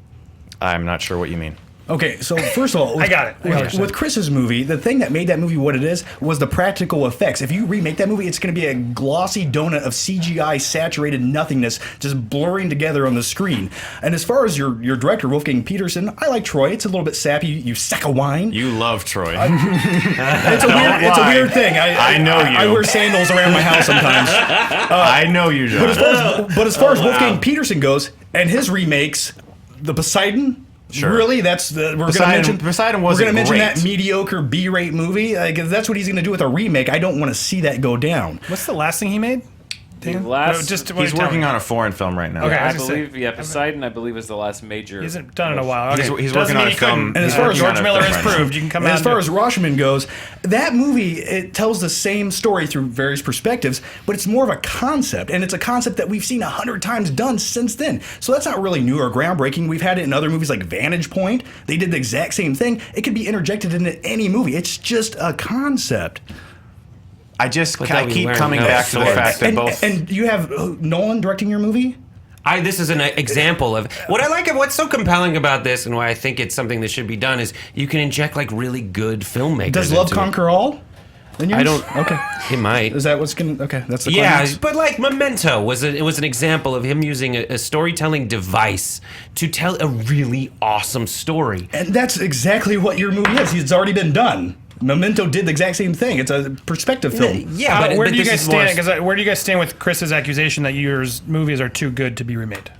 I'm not sure what you mean. Okay, so first of all, I got it. With Chris's movie, the thing that made that movie what it is was the practical effects. If you remake that movie, it's going to be a glossy donut of CGI saturated nothingness just blurring together on the screen. And as far as your director, Wolfgang Petersen, I like Troy. It's a little bit sappy. You sack of wine. You love Troy. It's a weird thing. I know you. I wear sandals around my house sometimes. I know you, John. But as far as Wolfgang Petersen goes, and his remakes, the Poseidon. Sure. Really, Poseidon wasn't We're going to mention great. that mediocre B-rate movie. Like, if that's what he's going to do with a remake, I don't want to see that go down. What's the last thing he made? The last, He's working on a foreign film right now. Okay. I I was gonna believe, Poseidon, I believe, is the last major. He hasn't done it in a while. Okay. He's Doesn't working mean on a he couldn't. film. And as far as George Miller has proved, you can come And out. as far as Rashomon goes, that movie, it tells the same story through various perspectives, but it's more of a concept, and it's a concept that we've seen 100 times done since then. So that's not really new or groundbreaking. We've had it in other movies like Vantage Point. They did the exact same thing. It could be interjected into any movie. It's just a concept. I keep coming back to the fact that both... And you have Nolan directing your movie? This is an example of what I like. What's so compelling about this, and why I think it's something that should be done, is you can inject like really good filmmakers. Does love into conquer all? in yours? I don't. Okay. It might. Is that what's going to... Okay, that's the Yeah, climax? but like Memento was an example of him using a storytelling device to tell a really awesome story. And that's exactly what your movie is. It's already been done. Memento did the exact same thing. It's a perspective film. Yeah, but where do you this guys is more- stand? Because where do you guys stand with Chris's accusation that your movies are too good to be remade?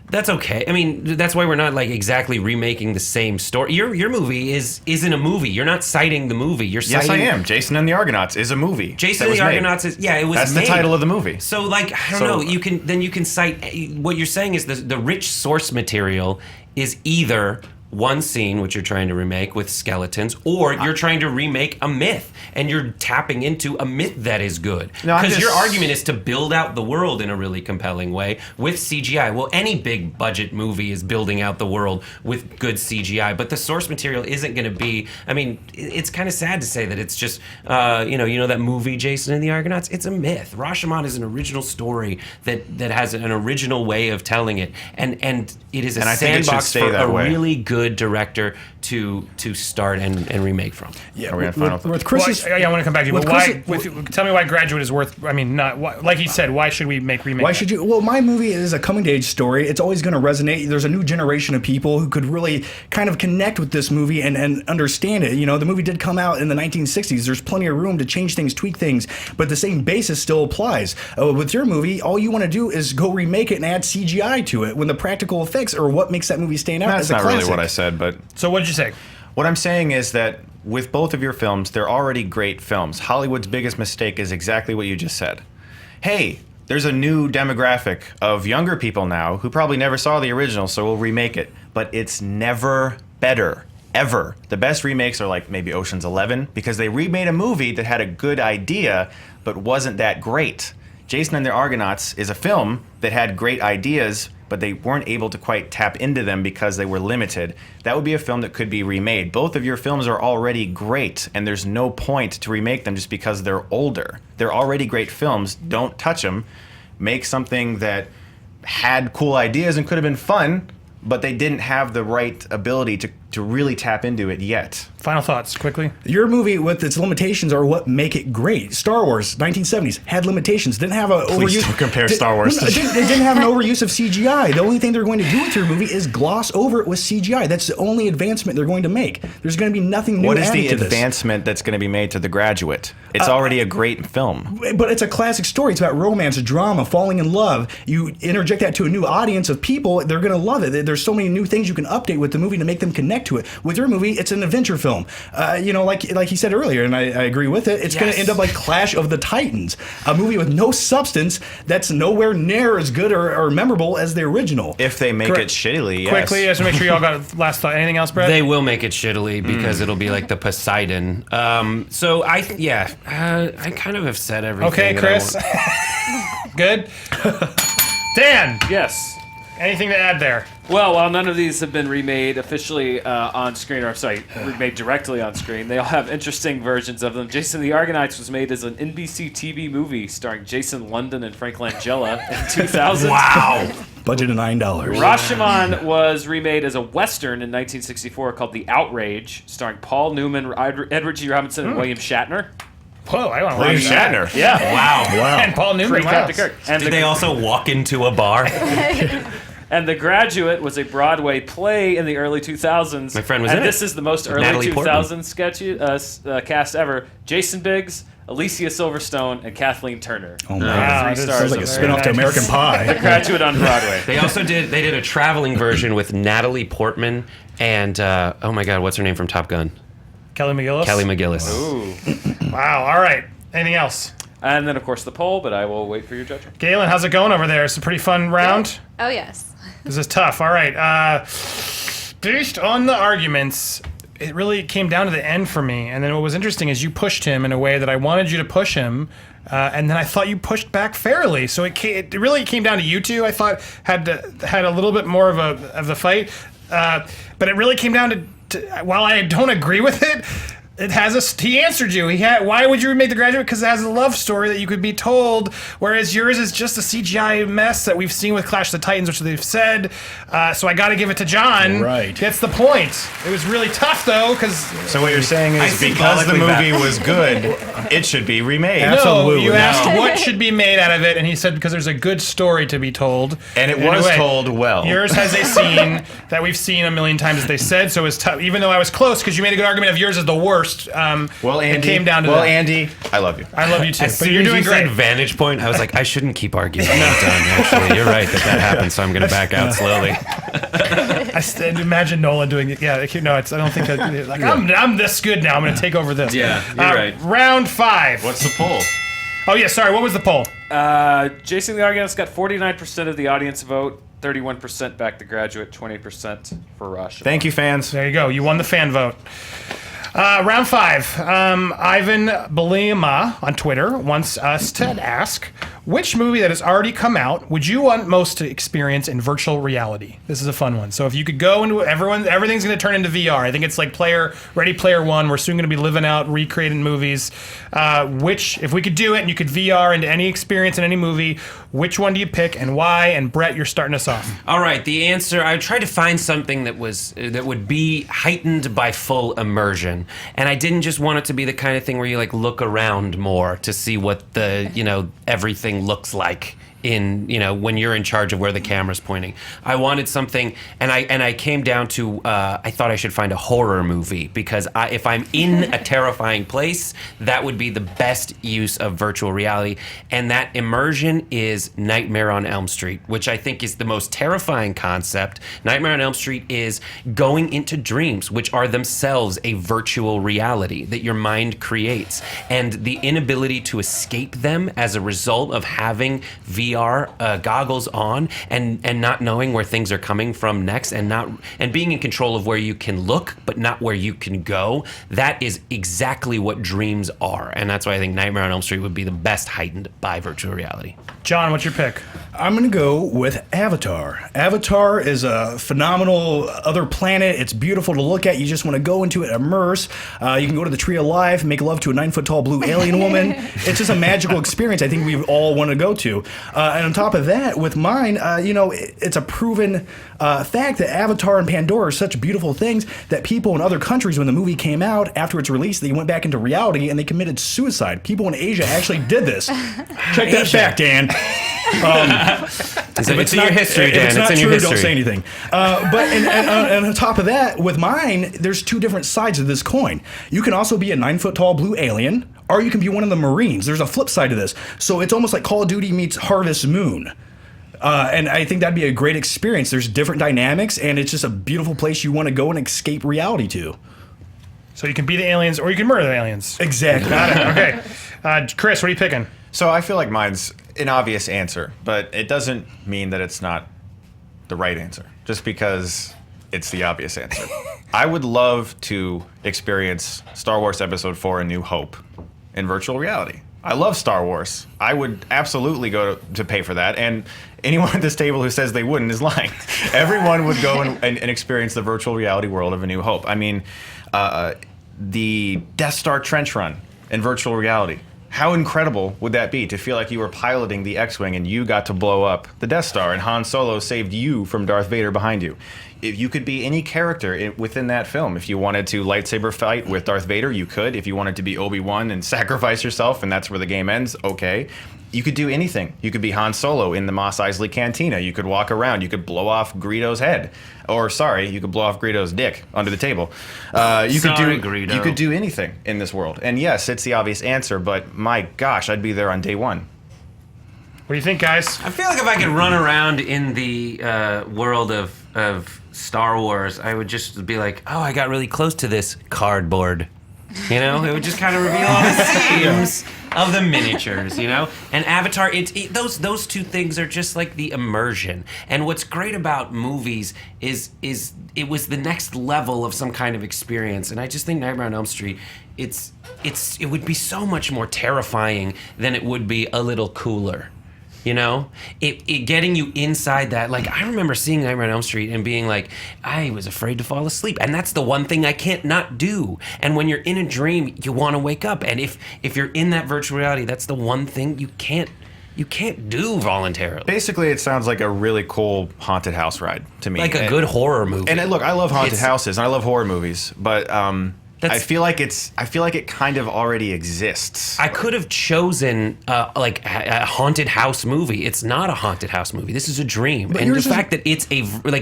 That's okay. I mean, that's why we're not like exactly remaking the same story. Your movie isn't a movie. You're not citing the movie. You're citing. Yes, I am. Jason and the Argonauts is a movie. Jason that and was the made. Argonauts is it was. That's made. the title of the movie. So like I don't know. You can cite what you're saying is the rich source material is either one scene which you're trying to remake with skeletons, or you're trying to remake a myth and you're tapping into a myth that is good. Because your argument is to build out the world in a really compelling way with CGI. Well, any big budget movie is building out the world with good CGI, but the source material isn't going to be. I mean, it's kind of sad to say that it's just you know that movie Jason and the Argonauts. It's a myth. Rashomon is an original story that has an original way of telling it, and it is a sandbox for a really good director to start and remake from. Yeah, Are we on final thoughts? with Chris's... Well, I want to come back to you. with But Chris- tell me why Graduate is worth. I mean, not why, like he said. Why should we remake? Why should you? Well, my movie is a coming-of-age story. It's always going to resonate. There's a new generation of people who could really kind of connect with this movie and understand it. You know, the movie did come out in the 1960s. There's plenty of room to change things, tweak things, but the same basis still applies. With your movie, all you want to do is go remake it and add CGI to it when the practical effects are what makes that movie stand out That's as a not classic. really what I said, but So what did you say? what I'm saying is that with both of your films, they're already great films. Hollywood's biggest mistake is exactly what you just said. Hey, there's a new demographic of younger people now who probably never saw the original, so we'll remake it. But it's never better. Ever. The best remakes are like maybe Ocean's 11 because they remade a movie that had a good idea but wasn't that great. Jason and the Argonauts is a film that had great ideas, but they weren't able to quite tap into them because they were limited. That would be a film that could be remade. Both of your films are already great, and there's no point to remake them just because they're older. They're already great films. Don't touch them. Make something that had cool ideas and could have been fun, but they didn't have the right ability to really tap into it yet. Final thoughts, quickly. Your movie with its limitations are what make it great. Star Wars, 1970s, had limitations. Didn't have a Please don't compare Star Wars to- It didn't have an overuse of CGI. The only thing they're going to do with your movie is gloss over it with CGI. That's the only advancement they're going to make. There's going to be nothing new What is added the to this. advancement that's going to be made to The Graduate? It's already a great film. But it's a classic story. It's about romance, drama, falling in love. You interject that to a new audience of people, they're going to love it. There's so many new things you can update with the movie to make them connect to it. With your movie, it's an adventure film. You know, like he said earlier, and I agree with it, it's going to end up like Clash of the Titans, a movie with no substance that's nowhere near as good or memorable as the original. If they make Correct. it shittily, yes. Quickly, just to make sure y'all got a last thought. Anything else, Brett? They will make it shittily because it'll be like the Poseidon. So I kind of have said everything. Okay, that Chris. I want. Good. Dan, Yes. anything to add there? Well, while none of these have been remade officially on screen, or I'm sorry, remade directly on screen, they all have interesting versions of them. Jason the Argonauts was made as an NBC TV movie starring Jason London and Frank Langella in 2000. Wow. Budget of $9. Rashomon was remade as a Western in 1964 called The Outrage, starring Paul Newman, Edward G. Robinson, and William Shatner. Whoa, I want to William watch that. Shatner. Yeah. Wow. And Paul Newman. Wow. Captain Kirk. And Did they also walk into a bar? And The Graduate was a Broadway play in the early 2000s. My friend was and in this it. is the most early Natalie 2000s sketchy cast ever. Jason Biggs, Alicia Silverstone, and Kathleen Turner. Oh, my Wow, God. this stars Sounds like of a it. spin-off to American Pie. Graduate on Broadway. They also did a traveling version with Natalie Portman and oh my God, what's her name from Top Gun? Kelly McGillis. Kelly McGillis. Ooh. Wow. All right. Anything else? And then, of course, the poll, but I will wait for your judgment. Galen, how's it going over there? It's a pretty fun round. Oh, yes. This is tough. All right. Based on the arguments, it really came down to the end for me. And then what was interesting is you pushed him in a way that I wanted you to push him. And then I thought you pushed back fairly. So it really came down to you two. I thought had a little bit more of the fight. But it really came down to while I don't agree with it, It has he answered you. Why would you remake The Graduate? Because it has a love story that you could be told, whereas yours is just a CGI mess that we've seen with Clash of the Titans, which they've said. So I got to give it to John. Right. Gets the point. It was really tough, though, because... So what you're saying is because the movie was good, it should be remade. Absolutely. No, you asked what should be made out of it, and he said because there's a good story to be told. And it was told well. Yours has a scene that we've seen a million times, as they said, so it's tough. Even though I was close, because you made a good argument of yours is the worst. Well, Andy, it came down to that. Andy, I love you. I love you too. As But soon you're as doing you great. said vantage point, I was like, I shouldn't keep arguing. I'm done, actually. You're right that happened, so I'm going to back out slowly. Imagine Nolan doing it. Yeah, no, I don't think that. Like, I'm this good now. I'm going to take over this. Yeah, you're right. Round 5. What's the poll? Oh yeah, sorry. What was the poll? Jason the Argonauts got 49% of the audience vote, 31% back The Graduate, 20% for Rush. Thank you, fans. There you go. You won the fan vote. Round 5. Ivan Belima on Twitter wants us to ask, which movie that has already come out would you want most to experience in virtual reality? This is a fun one. So if you could go into everything's going to turn into VR. I think it's like Ready Player One. We're soon going to be living out, recreating movies. If we could do it and you could VR into any experience in any movie, which one do you pick and why? And Brett, you're starting us off. All right, the answer, I tried to find something that would be heightened by full immersion. And I didn't just want it to be the kind of thing where you like look around more to see what the, everything looks like in, when you're in charge of where the camera's pointing. I wanted something, and I came down to, I thought I should find a horror movie, because if I'm in a terrifying place, that would be the best use of virtual reality. And that immersion is Nightmare on Elm Street, which I think is the most terrifying concept. Nightmare on Elm Street is going into dreams, which are themselves a virtual reality that your mind creates. And the inability to escape them as a result of having VR goggles on and not knowing where things are coming from next, and being in control of where you can look but not where you can go. That is exactly what dreams are, and that's why I think Nightmare on Elm Street would be the best heightened by virtual reality. John, what's your pick? I'm going to go with Avatar. Avatar is a phenomenal other planet. It's beautiful to look at. You just want to go into it, immerse. You can go to the Tree of Life, make love to a 9-foot-tall blue alien woman. It's just a magical experience I think we all want to go to. And on top of that, with mine, it's a proven fact that Avatar and Pandora are such beautiful things that people in other countries, when the movie came out, after its release, they went back into reality and they committed suicide. People in Asia actually did this. Check that fact, Dan. It's in your history, Dan. If it's not in true, your history. don't say anything. And on top of that, with mine, there's two different sides of this coin. You can also be a 9-foot-tall blue alien, or you can be one of the Marines. There's a flip side to this. So it's almost like Call of Duty meets Harvest Moon. And I think that'd be a great experience. There's different dynamics, and it's just a beautiful place you want to go and escape reality to. So you can be the aliens, or you can murder the aliens. Exactly. Got it. Okay. Chris, what are you picking? So I feel like mine's an obvious answer, but it doesn't mean that it's not the right answer, just because it's the obvious answer. I would love to experience Star Wars Episode 4: A New Hope in virtual reality. I love Star Wars. I would absolutely go to pay for that, and anyone at this table who says they wouldn't is lying. Everyone would go and experience the virtual reality world of A New Hope. I mean, the Death Star trench run in virtual reality. How incredible would that be to feel like you were piloting the X-Wing and you got to blow up the Death Star and Han Solo saved you from Darth Vader behind you? If you could be any character within that film. If you wanted to lightsaber fight with Darth Vader, you could. If you wanted to be Obi-Wan and sacrifice yourself and that's where the game ends, okay. You could do anything. You could be Han Solo in the Mos Eisley Cantina. You could walk around. You could blow off Greedo's head. Or, sorry, you could blow off Greedo's dick under the table. You could do anything in this world. And yes, it's the obvious answer, but my gosh, I'd be there on day one. What do you think, guys? I feel like if I could run around in the world of Star Wars, I would just be like, oh, I got really close to this cardboard. It would just kind of reveal all the seams of the miniatures, And Avatar, those two things are just like the immersion. And what's great about movies is it was the next level of some kind of experience. And I just think Nightmare on Elm Street, it would be so much more terrifying than it would be a little cooler. You know, it getting you inside that. Like, I remember seeing Nightmare on Elm Street and being like, I was afraid to fall asleep, and that's the one thing I can't not do. And when you're in a dream, you want to wake up, and if you're in that virtual reality, that's the one thing you can't do voluntarily. Basically, it sounds like a really cool haunted house ride to me. Like a good horror movie. And look, I love haunted houses and I love horror movies, but I feel like it kind of already exists. I could have chosen like a haunted house movie. It's not a haunted house movie. This is a dream. And the fact that it's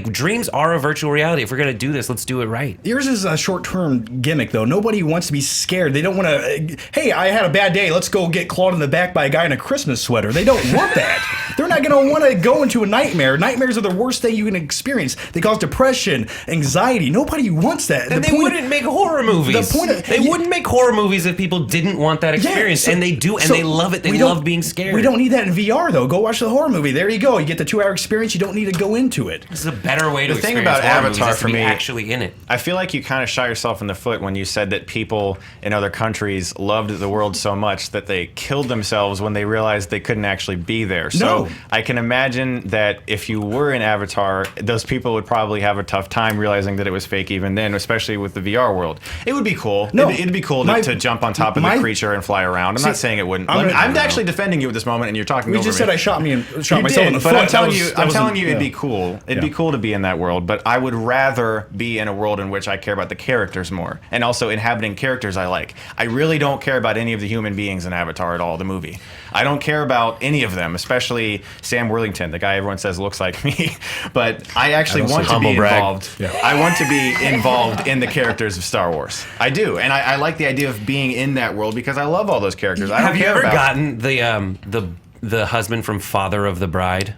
dreams are a virtual reality. If we're going to do this, let's do it right. Yours is a short-term gimmick, though. Nobody wants to be scared. They don't want to, hey, I had a bad day. Let's go get clawed in the back by a guy in a Christmas sweater. They don't want that. They're not going to want to go into a nightmare. Nightmares are the worst thing you can experience. They cause depression, anxiety. Nobody wants that. Then they wouldn't make horror movies. They wouldn't make horror movies if people didn't want that experience, and they do, and they love it. They love being scared. We don't need that in VR, though. Go watch the horror movie. There you go. You get the 2-hour experience. You don't need to go into it. This is a better way to the thing experience about horror Avatar movies, for me. Actually in it. I feel like you kind of shot yourself in the foot when you said that people in other countries loved the world so much that they killed themselves when they realized they couldn't actually be there. So I can imagine that if you were in Avatar, those people would probably have a tough time realizing that it was fake even then, especially with the VR world. It would be cool. It'd be cool to jump on top of the creature and fly around. I'm not saying it wouldn't. I'm actually defending you at this moment, and you're talking over me. You just said I shot myself in the foot. But I'm telling you, it'd be cool. It'd be cool to be in that world, but I would rather be in a world in which I care about the characters more, and also inhabiting characters I like. I really don't care about any of the human beings in Avatar at all, the movie. I don't care about any of them, especially Sam Worthington, the guy everyone says looks like me. But I actually want to be involved. Yeah. I want to be involved in the characters of Star Wars. I do, and I like the idea of being in that world because I love all those characters. Have you ever gotten the husband from Father of the Bride?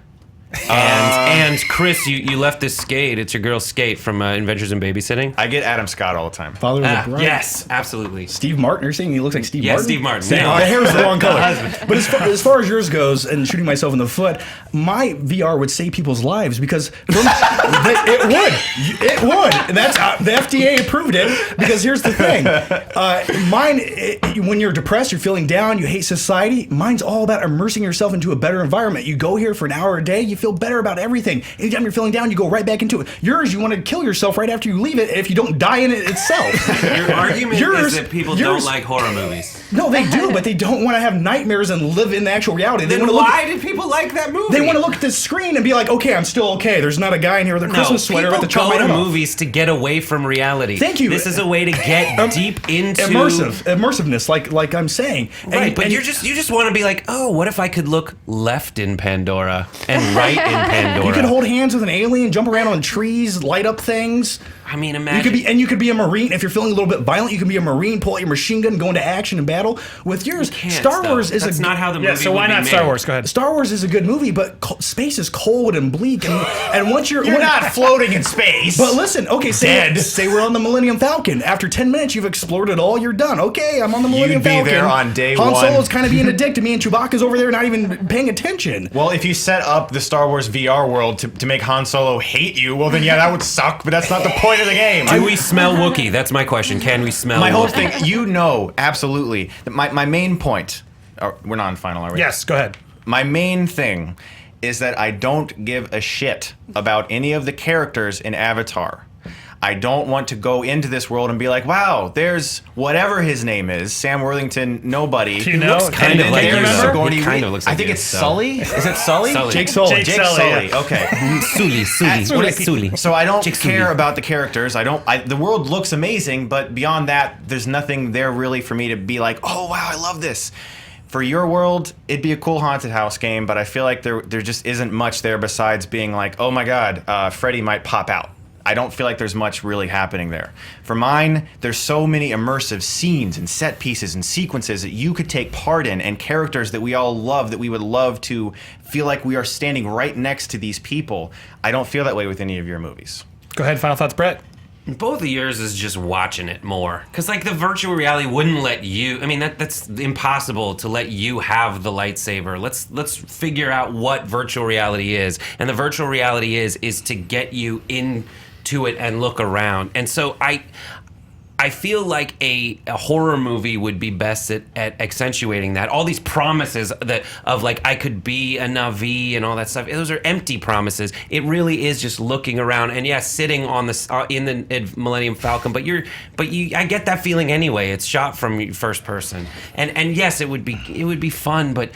And Chris, you left this skate. It's your girl's skate from Adventures in Babysitting. I get Adam Scott all the time. Father of the Bride. Yes, absolutely. Steve Martin. You're saying he looks like Steve Martin? Yeah, Steve Martin. The hair is the wrong color. But as far as yours goes, and shooting myself in the foot, my VR would save people's lives because it would. And that's the FDA approved it because here's the thing. When you're depressed, you're feeling down, you hate society. Mine's all about immersing yourself into a better environment. You go here for an hour a day, you feel better about everything. Anytime you're feeling down, you go right back into it. Yours, you want to kill yourself right after you leave it if you don't die in it itself. Your argument is that people don't like horror movies. No, they do, but they don't want to have nightmares and live in the actual reality. Then why did people like that movie? They want to look at the screen and be like, okay, I'm still okay. There's not a guy in here with a Christmas sweater with the chop go to movies to get away from reality. Thank you. This is a way to get deep into immersiveness, like I'm saying. Right, but you just want to be like, oh, what if I could look left in Pandora and right in Pandora? You could hold hands with an alien, jump around on trees, light up things. I mean, imagine. You could be a Marine. If you're feeling a little bit violent, you can be a Marine, pull out your machine gun, go into action and battle. With yours, Star Wars is That's not how the movie so why not made. Star Wars? Go ahead. Star Wars is a good movie, but space is cold and bleak, and once you're not floating in space. But listen, okay, say we're on the Millennium Falcon. After 10 minutes, you've explored it all. You're done. Okay, I'm on the Millennium Falcon. You'd be there on day Han one. Solo's kind of being a dick to me, and Chewbacca's over there not even paying attention. Well, if you set up the Star Wars VR world to make Han Solo hate you, well then yeah, that would suck. But that's not the point of the game. Do we smell Wookiee? That's my question. Can we smell? My whole Wookiee? thing, absolutely. My main point. We're not on final, are we? Yes, go ahead. My main thing is that I don't give a shit about any of the characters in Avatar. I don't want to go into this world and be like, wow, there's whatever his name is, Sam Worthington, nobody. Do you know? Looks kind of like you. Sigourney Kind of looks like I think you, it's so. Sully. Is it Sully? Sully. Jake Sully. Jake Sully. Yeah. Okay. Sully. So I don't Jake care Sully. about the characters. The world looks amazing, but beyond that, there's nothing there really for me to be like, oh wow, I love this. For your world, it'd be a cool haunted house game, but I feel like there just isn't much there besides being like, oh my god, Freddy might pop out. I don't feel like there's much really happening there. For mine, there's so many immersive scenes and set pieces and sequences that you could take part in, and characters that we all love, that we would love to feel like we are standing right next to these people. I don't feel that way with any of your movies. Go ahead, final thoughts, Brett. Both of yours is just watching it more. Because, like, the virtual reality wouldn't let you... I mean, that's impossible to let you have the lightsaber. Let's figure out what virtual reality is. And the virtual reality is to get you into it and look around. And so I feel like a horror movie would be best at accentuating that. All these promises of like I could be a Na'vi and all that stuff. Those are empty promises. It really is just looking around and sitting on the in the Millennium Falcon. But I get that feeling anyway. It's shot from first person, and yes, it would be fun. But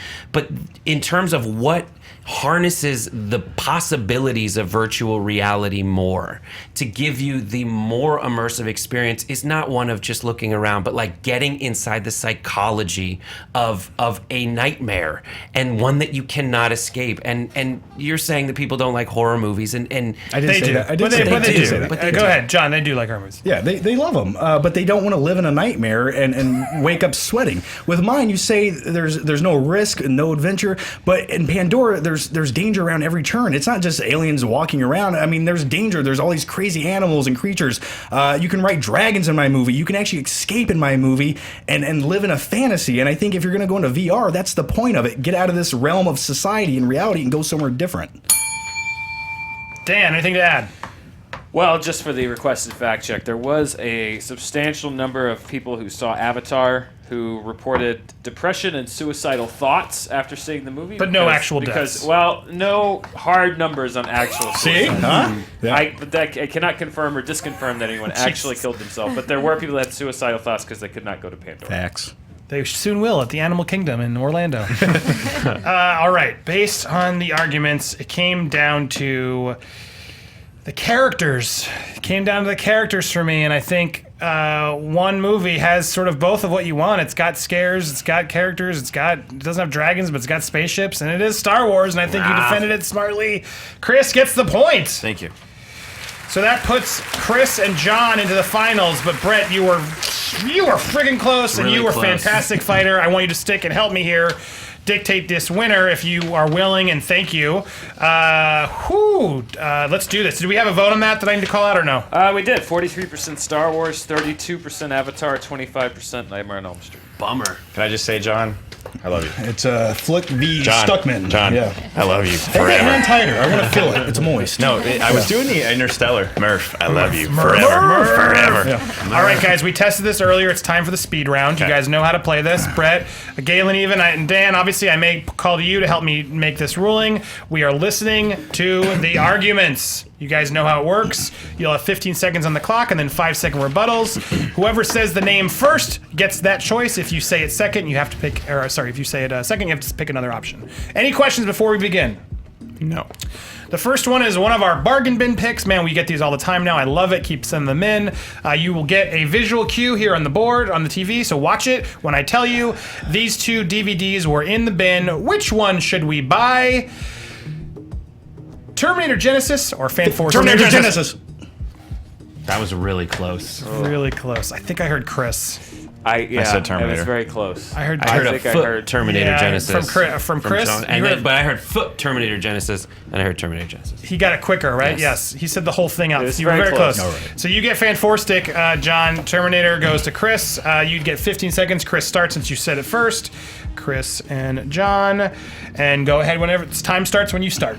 in terms of what harnesses the possibilities of virtual reality more to give you the more immersive experience is not one of just looking around, but like getting inside the psychology of a nightmare and one that you cannot escape. And you're saying that people don't like horror movies, and I didn't say that. I did say that. But go ahead, John. They do like horror movies. Yeah, they love them, but they don't want to live in a nightmare and wake up sweating. With mine, you say there's no risk, no adventure, but in Pandora, there's danger around every turn. It's not just aliens walking around. I mean, there's danger. There's all these crazy animals and creatures. You can write dragons in my movie. You can actually escape in my movie and live in a fantasy. And I think if you're going to go into VR, that's the point of it. Get out of this realm of society and reality and go somewhere different. Dan, anything to add? Well, just for the requested fact check, there was a substantial number of people who saw Avatar who reported depression and suicidal thoughts after seeing the movie. But no actual deaths. Well, no hard numbers on actual See? suicide. Huh? Yeah. I cannot confirm or disconfirm that anyone actually killed themselves, but there were people that had suicidal thoughts because they could not go to Pandora. Facts. They soon will at the Animal Kingdom in Orlando. All right. Based on the arguments, it came down to the characters. It came down to the characters for me, and I think one movie has sort of both of what you want. It's got scares, it's got characters, it doesn't have dragons, but it's got spaceships, and it is Star Wars, and I think you defended it smartly. Chris gets the point. Thank you. So that puts Chris and John into the finals, but Brett, you were friggin' close, and Really you were close. fantastic fighter. I want you to stick and help me here. Dictate this winner if you are willing, and thank you. Let's do this. Did we have a vote on that I need to call out or no? We did. 43% Star Wars, 32% Avatar, 25% Nightmare on Elm Street. Bummer. Can I just say, John, I love you. It's Flick v. John, Stuckmann. John, Yeah. I love you Hey, forever. hand tighter. I want to feel it. It's moist. No, I was doing the Interstellar. Murph, I love you forever. Forever. Yeah. All right, guys, we tested this earlier. It's time for the speed round. You Okay. guys know how to play this. Brett, Galen, and Dan, obviously, I may call to you to help me make this ruling. We are listening to the arguments. You guys know how it works. You'll have 15 seconds on the clock and then 5-second rebuttals. Whoever says the name first gets that choice. If you say it second, you have to pick, if you say it second, you have to pick another option. Any questions before we begin? No. The first one is one of our bargain bin picks. Man, we get these all the time now. I love it. Keep sending them in. You will get a visual cue here on the board, on the TV, so watch it. When I tell you these two DVDs were in the bin, which one should we buy? Terminator Genesis or Fan Force? Terminator Genesis. That was really close. Really close. I think I heard Chris. I said Terminator. It was very close. I heard I heard a think I foot heard- Terminator Yeah, Genesis. from Chris? John. You And heard- but I heard foot Terminator Genesis, and I heard Terminator Genesis. He got it quicker, right? Yes. Yes. He said the whole thing out. It was You were very very close. close. All right. So you get Fan 4 stick, John. Terminator goes to Chris. You'd get 15 seconds. Chris starts since you said it first. Chris and John. And go ahead whenever. Time starts when you start.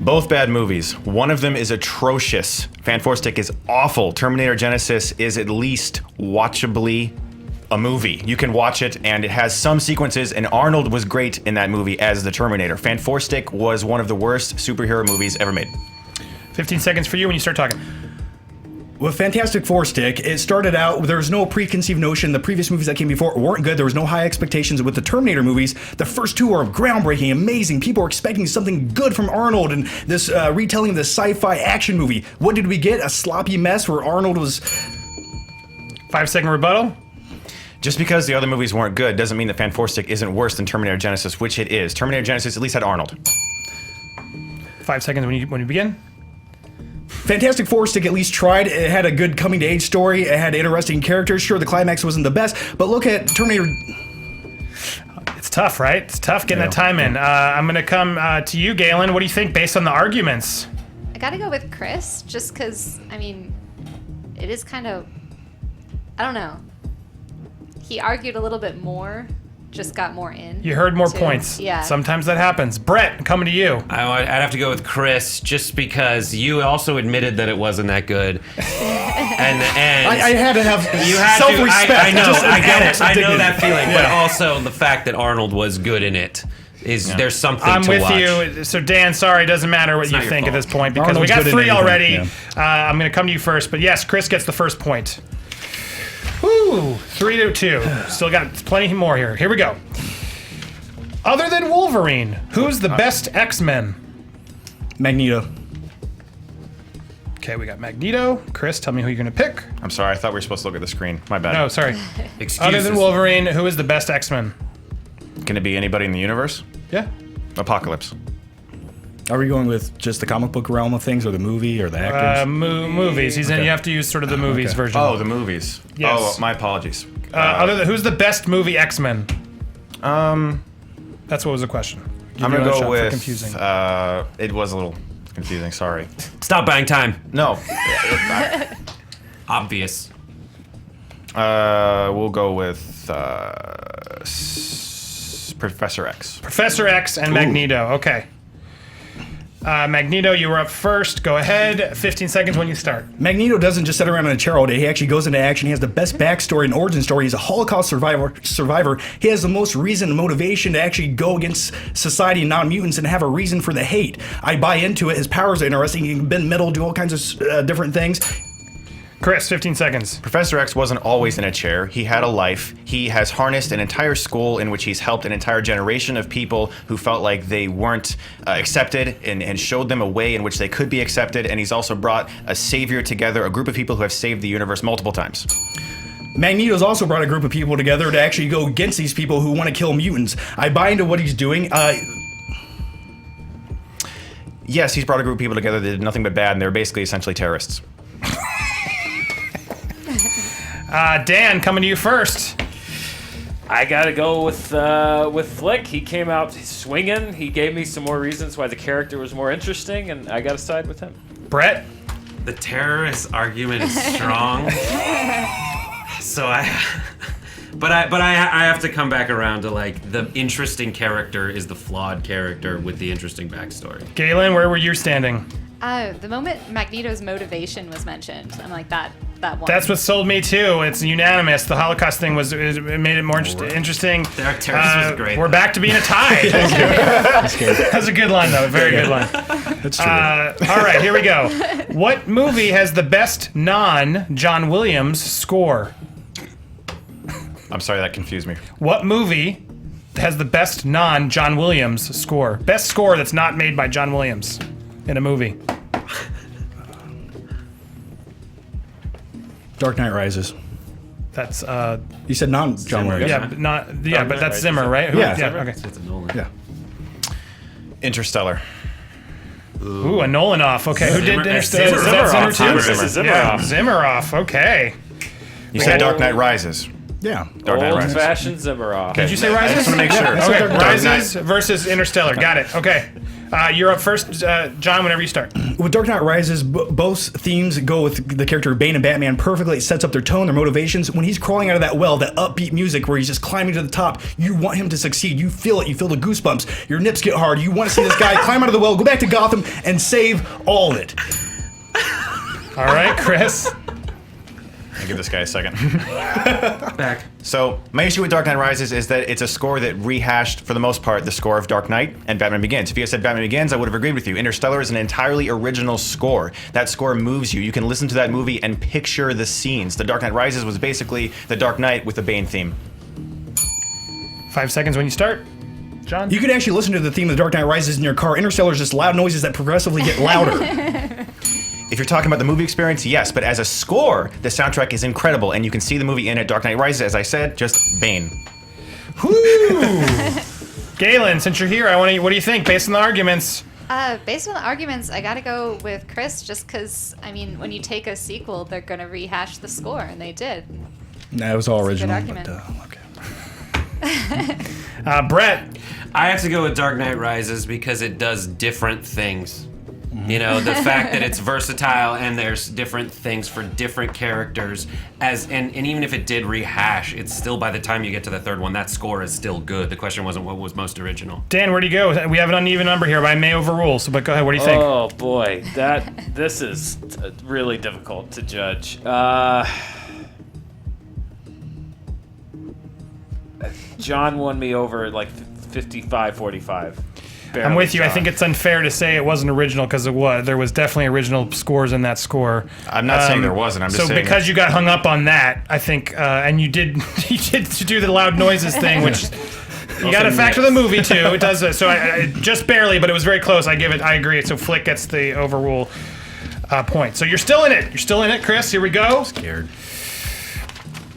Both bad movies. One of them is atrocious. Fan 4 Stick is awful. Terminator Genesis is at least watchably a movie. You can watch it, and it has some sequences, and Arnold was great in that movie as the Terminator. Fan 4 Stick was one of the worst superhero movies ever made. 15 seconds for you when you start talking. With Fantastic Four Stick, it started out, there was no preconceived notion. The previous movies that came before weren't good. There was no high expectations. With the Terminator movies, the first two are groundbreaking, amazing. People were expecting something good from Arnold and this retelling of the sci-fi action movie. What did we get? A sloppy mess where Arnold was... 5-second rebuttal. Just because the other movies weren't good doesn't mean that Fan 4 Stick isn't worse than Terminator Genesis, which it is. Terminator Genesis at least had Arnold. 5 seconds when you begin. Fantastic Four Stick at least tried. It had a good coming-to-age story. It had interesting characters. Sure, the climax wasn't the best, but look at Terminator... It's tough, right? It's tough getting that time in. I'm going to come to you, Galen. What do you think based on the arguments? I gotta go with Chris, just because, I mean, it is kind of, I don't know. He argued a little bit more, just got more in. You heard more too. points. Yeah. Sometimes that happens. Brett, coming to you. I'd have to go with Chris, just because you also admitted that it wasn't that good. And I had to have you had self-respect. to. I know. just an ounce of I know dignity. that feeling, but also the fact that Arnold was good in it is there's something I'm to with watch. you. So Dan, sorry, it doesn't matter what you not your think at fault. this point because Arnold's we got good in 3 anything, already. yeah. I'm going to come to you first, but yes, Chris gets the first point. Woo! 3-2. Still got plenty more here. Here we go. Other than Wolverine, who's the best X-Men? Magneto. Okay, we got Magneto. Chris, tell me who you're going to pick. I'm sorry. I thought we were supposed to look at the screen. My bad. No, sorry. Excuses. Other than Wolverine, who is the best X-Men? Can it be anybody in the universe? Yeah. Apocalypse. Are we going with just the comic book realm of things, or the movie, or the actors? Movies. He's in. Okay. You have to use sort of the movies version. Oh, the movies. Yes. Oh, my apologies. Who's the best movie X-Men? That's what was the question. Give I'm you gonna another go shot for with. confusing. It was a little confusing. Sorry. Stop buying time. No. Obvious. We'll go with Professor X. Professor X and Magneto. Okay. Magneto, you were up first. Go ahead. 15 seconds when you start. Magneto doesn't just sit around in a chair all day. He actually goes into action. He has the best backstory and origin story. He's a Holocaust survivor. He has the most reason and motivation to actually go against society and non-mutants and have a reason for the hate. I buy into it. His powers are interesting. He can bend metal, do all kinds of different things. Chris, 15 seconds. Professor X wasn't always in a chair. He had a life. He has harnessed an entire school in which he's helped an entire generation of people who felt like they weren't accepted and showed them a way in which they could be accepted. And he's also brought a savior together, a group of people who have saved the universe multiple times. Magneto's also brought a group of people together to actually go against these people who want to kill mutants. I buy into what he's doing. Yes, he's brought a group of people together that did nothing but bad, and they're basically essentially terrorists. Dan, coming to you first. I gotta go with Flick. He came out swinging. He gave me some more reasons why the character was more interesting, and I gotta side with him. Brett. The terrorist argument is strong. So I have to come back around to like the interesting character is the flawed character with the interesting backstory. Galen, where were you standing? The moment Magneto's motivation was mentioned, I'm like that one. That's what sold me too. It's unanimous. The Holocaust thing it made it more interesting. Terrorist was great. We're back to being a tie. That's a good line though. Very good line. That's true. All right, here we go. What movie has the best non-John Williams score? I'm sorry, that confused me. What movie has the best non-John Williams score? Best score that's not made by John Williams in a movie. Dark Knight Rises. That's You said non-John Williams. yeah, but not yeah, but that's Rises. Zimmer, right? Yeah. Okay. It's a Nolan. Yeah. Interstellar. Ooh, a Nolan off. Okay, who did Zimmer- Interstellar? Is Zimmer that Zimmer off. too? This is Zimmer Yeah, off. Zimmer off. Okay. You said Dark Knight Rises. Yeah. Dark Knight Rises. Old-fashioned Zimmerov. Did you say I Rises? just want to make sure. I said Okay, Dark Knight. Rises versus Interstellar. Got it. Okay. You're up first, John, whenever you start. With Dark Knight Rises, both themes go with the character of Bane and Batman perfectly. It sets up their tone, their motivations. When he's crawling out of that well, that upbeat music where he's just climbing to the top, you want him to succeed. You feel it. You feel the goosebumps. Your nips get hard. You want to see this guy climb out of the well, go back to Gotham, and save all of it. All right, Chris. I'll give this guy a second. Back. So, my issue with Dark Knight Rises is that it's a score that rehashed, for the most part, the score of Dark Knight and Batman Begins. If you had said Batman Begins, I would have agreed with you. Interstellar is an entirely original score. That score moves you. You can listen to that movie and picture the scenes. The Dark Knight Rises was basically the Dark Knight with the Bane theme. 5 seconds when you start. John? You could actually listen to the theme of The Dark Knight Rises in your car. Interstellar is just loud noises that progressively get louder. If you're talking about the movie experience, yes, but as a score, the soundtrack is incredible, and you can see the movie in it. Dark Knight Rises, as I said, just Bane. Woo! Galen, since you're here, what do you think based on the arguments? Based on the arguments, I gotta go with Chris just because, I mean, when you take a sequel, they're gonna rehash the score, and they did. Nah, it was all It's a good original. argument. Okay. Brett. I have to go with Dark Knight Rises because it does different things. You know, the fact that it's versatile and there's different things for different characters, and even if it did rehash, it's still, by the time you get to the third one, that score is still good. The question wasn't what was most original. Dan, where do you go? We have an uneven number here, but I may overrule. So, but go ahead. What do you think? Oh boy, this is really difficult to judge. John won me over like 55-45. I'm with you. John. I think it's unfair to say it wasn't original because it was. There was definitely original scores in that score. I'm not saying there wasn't. I'm just saying. So because you got hung up on that, I think, and you did do the loud noises thing, which you got to factor the movie too. It does. So I just barely, but it was very close. I agree. So Flick gets the overrule point. So you're still in it. You're still in it, Chris. Here we go. Scared.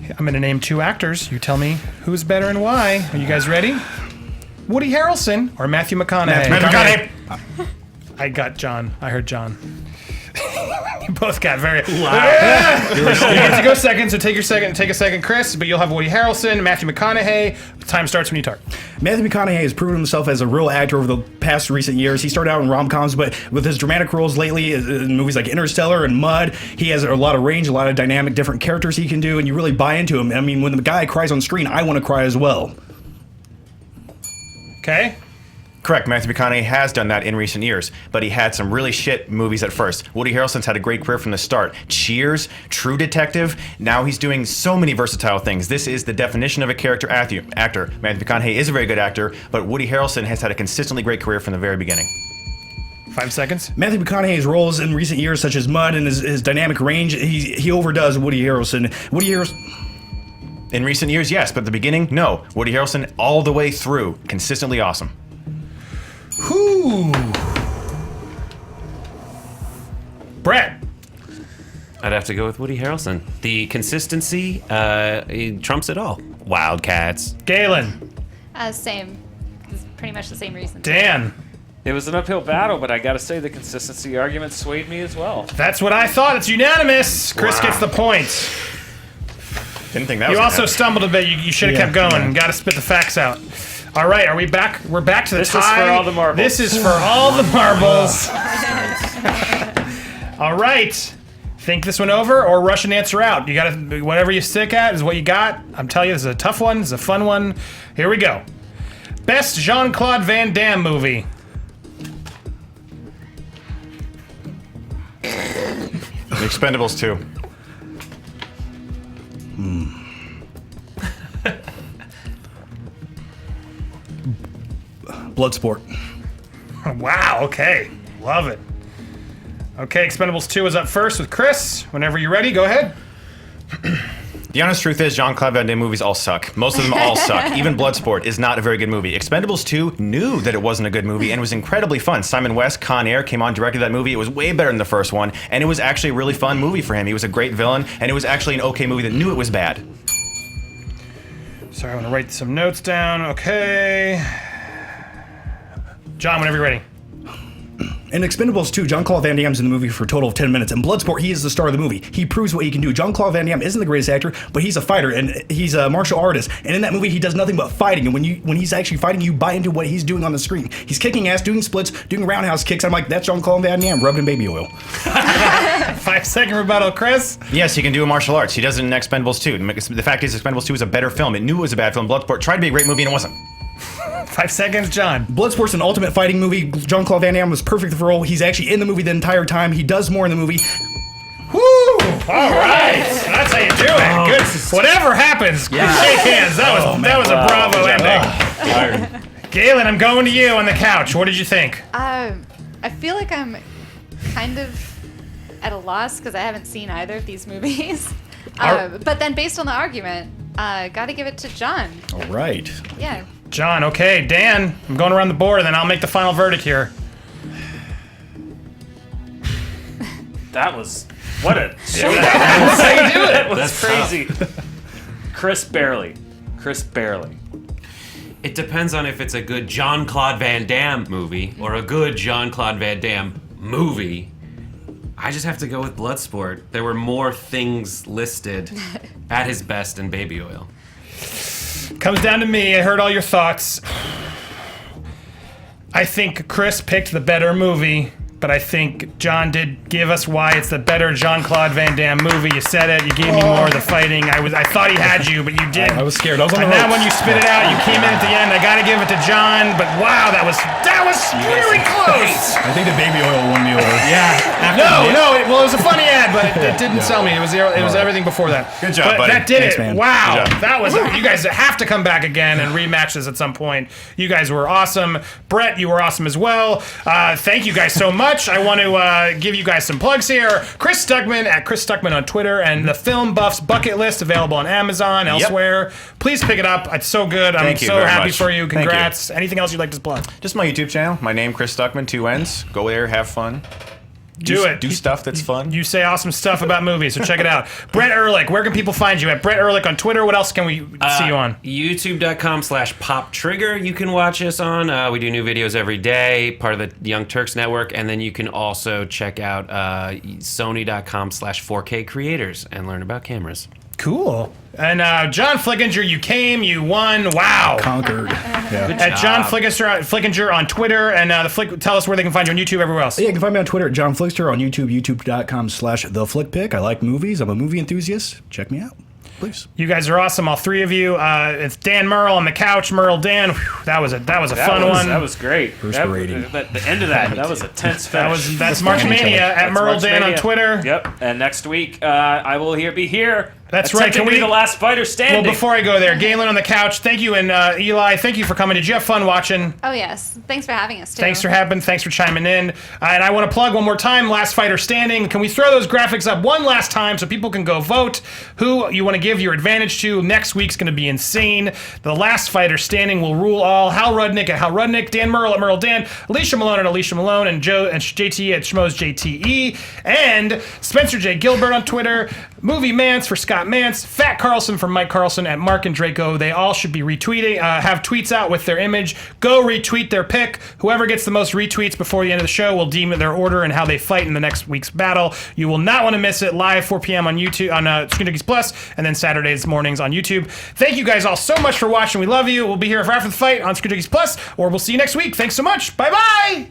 I'm going to name 2 actors. You tell me who's better and why. Are you guys ready? Woody Harrelson or Matthew McConaughey? Matthew McConaughey. I got John. I heard John. You both got very loud. You get to go second, so take a second, Chris, but you'll have Woody Harrelson, Matthew McConaughey. Time starts when you talk. Matthew McConaughey has proven himself as a real actor over the past recent years. He started out in rom-coms, but with his dramatic roles lately in movies like Interstellar and Mud, he has a lot of range, a lot of dynamic, different characters he can do, and you really buy into him. I mean, when the guy cries on screen, I want to cry as well. Okay. Correct. Matthew McConaughey has done that in recent years, but he had some really shit movies at first. Woody Harrelson's had a great career from the start. Cheers, True Detective. Now he's doing so many versatile things. This is the definition of a character actor. Matthew McConaughey is a very good actor, but Woody Harrelson has had a consistently great career from the very beginning. 5 seconds. Matthew McConaughey's roles in recent years, such as Mud and his dynamic range, he overdoes Woody Harrelson. In recent years, yes, but at the beginning, no. Woody Harrelson all the way through, consistently awesome. Whoo! Brett. I'd have to go with Woody Harrelson. The consistency, he trumps it all. Wildcats. Galen. Same. It's pretty much the same reason. Dan. It was an uphill battle, but I gotta say the consistency argument swayed me as well. That's what I thought. It's unanimous. Chris gets the points. Didn't think that You was also stumbled a bit. You should have kept going. Got to spit the facts out. All right, are we back? We're back to the tie. This is for all the marbles. This is for all the marbles. All right. Think this one over or rush an answer out. You got to, whatever you stick at is what you got. I'm telling you, this is a tough one. This is a fun one. Here we go. Best Jean-Claude Van Damme movie. Expendables 2. Bloodsport. Wow, okay. Love it. Okay, Expendables 2 is up first with Chris. Whenever you're ready, go ahead. The honest truth is, Jean-Claude Van Damme movies all suck. Most of them all suck. Even Bloodsport is not a very good movie. Expendables 2 knew that it wasn't a good movie and was incredibly fun. Simon West, Con Air, came on, directed that movie. It was way better than the first one, and it was actually a really fun movie for him. He was a great villain, and it was actually an okay movie that knew it was bad. Sorry, I want to write some notes down. Okay. John, whenever you're ready. In Expendables 2, Jean-Claude Van Damme's in the movie for a total of 10 minutes. In Bloodsport, he is the star of the movie. He proves what he can do. Jean-Claude Van Damme isn't the greatest actor, but he's a fighter, and he's a martial artist. And in that movie, he does nothing but fighting. And when he's actually fighting, you buy into what he's doing on the screen. He's kicking ass, doing splits, doing roundhouse kicks. I'm like, that's Jean-Claude Van Damme rubbed in baby oil. 5-second rebuttal, Chris. Yes, he can do martial arts. He does it in Expendables 2. The fact is, Expendables 2 is a better film. It knew it was a bad film. Bloodsport tried to be a great movie, and it wasn't. 5 seconds, John. Bloodsport's an ultimate fighting movie. Jean-Claude Van Damme was perfect for the role. He's actually in the movie the entire time. He does more in the movie. Woo! All right. That's how you do it. Good. Whatever happens, shake hands. That was a bravo ending. Galen, I'm going to you on the couch. What did you think? I feel like I'm kind of at a loss because I haven't seen either of these movies. But then based on the argument, got to give it to John. All right. Yeah. John, okay. Dan, I'm going around the board, and then I'll make the final verdict here. That was what a showdown. That's how you do it. That was crazy. Chris barely. It depends on if it's a good Jean-Claude Van Damme movie or a good Jean-Claude Van Damme movie. I just have to go with Bloodsport. There were more things listed at his best in Baby Oil. Comes down to me. I heard all your thoughts. I think Chris picked the better movie but I think John did give us why it's the better Jean-Claude Van Damme movie. You said it. You gave me more of the fighting. I thought he had you, but you did. I was scared. I was on the And then ropes. when you spit it out, you came in at the end. I got to give it to John, but wow, that was really close. I think the baby oil won me over. Yeah. It was a funny ad, but it didn't sell me. It was everything before that. Good job, but buddy. That did Thanks, it. man. Wow. Good job. That was. You guys have to come back again and rematch this at some point. You guys were awesome. Brett, you were awesome as well. Thank you guys so much. I want to give you guys some plugs here. Chris Stuckmann at Chris Stuckmann on Twitter, and the Film Buffs Bucket List available on Amazon, elsewhere. Please pick it up. It's so good. I'm Thank you so very happy much. for you. Thank you. Congrats. Anything else you'd like to plug? Just my YouTube channel. My name, Chris Stuckmann, 2 N's. Go there, have fun. Do it. Do stuff that's fun. You say awesome stuff about movies, so check it out. Brett Erlich, where can people find you? At Brett Erlich on Twitter. What else can we see you on? YouTube.com/PopTrigger. You can watch us on. We do new videos every day, part of the Young Turks Network. And then you can also check out Sony.com/4K Creators and learn about cameras. Cool. And John Flickinger, you came, you won. Wow. Conquered. Yeah. At John Flickinger on Twitter, and tell us where they can find you on YouTube, everywhere else. Yeah, you can find me on Twitter at John Flickster, on YouTube, youtube.com/theflickpick. I like movies. I'm a movie enthusiast. Check me out, please. You guys are awesome, all three of you. It's Dan Murrell on the couch. Murrell Dan. Whew, that was a fun one. That was great. Perspirating. The end of that was a tense finish. That's March Mania at Murrell Dan on Twitter. Yep. And next week I will be here. That's right. Can we be the last fighter standing? Well, before I go there, Galen on the couch. Thank you, and Eli, thank you for coming. Did you have fun watching? Oh, yes. Thanks for having us, too. Thanks for chiming in. And I want to plug one more time, Last Fighter Standing. Can we throw those graphics up one last time so people can go vote who you want to give your advantage to? Next week's going to be insane. The Last Fighter Standing will rule all. Hal Rudnick at Hal Rudnick, Dan Murrell at Murrell Dan, Alicia Malone at Alicia Malone, and JT at Schmoes JTE, and Spencer J. Gilbert on Twitter, Movie Mance for Scott Mance, Fat Carlson for Mike Carlson, at Mark and Draco. They all should be retweeting, have tweets out with their image. Go retweet their pick. Whoever gets the most retweets before the end of the show will deem their order and how they fight in the next week's battle. You will not want to miss it. Live 4 p.m. on YouTube, on ScreenJunkies Plus, and then Saturdays mornings on YouTube. Thank you guys all so much for watching. We love you. We'll be here after the fight on ScreenJunkies Plus, or we'll see you next week. Thanks so much. Bye-bye.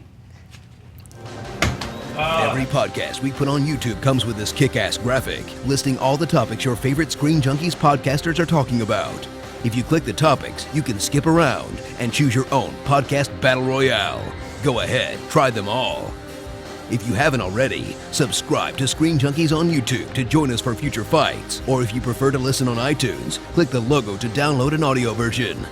Every podcast we put on YouTube comes with this kick-ass graphic listing all the topics your favorite Screen Junkies podcasters are talking about. If you click the topics, you can skip around and choose your own podcast battle royale. Go ahead, try them all. If you haven't already, subscribe to Screen Junkies on YouTube to join us for future fights. Or if you prefer to listen on iTunes, click the logo to download an audio version.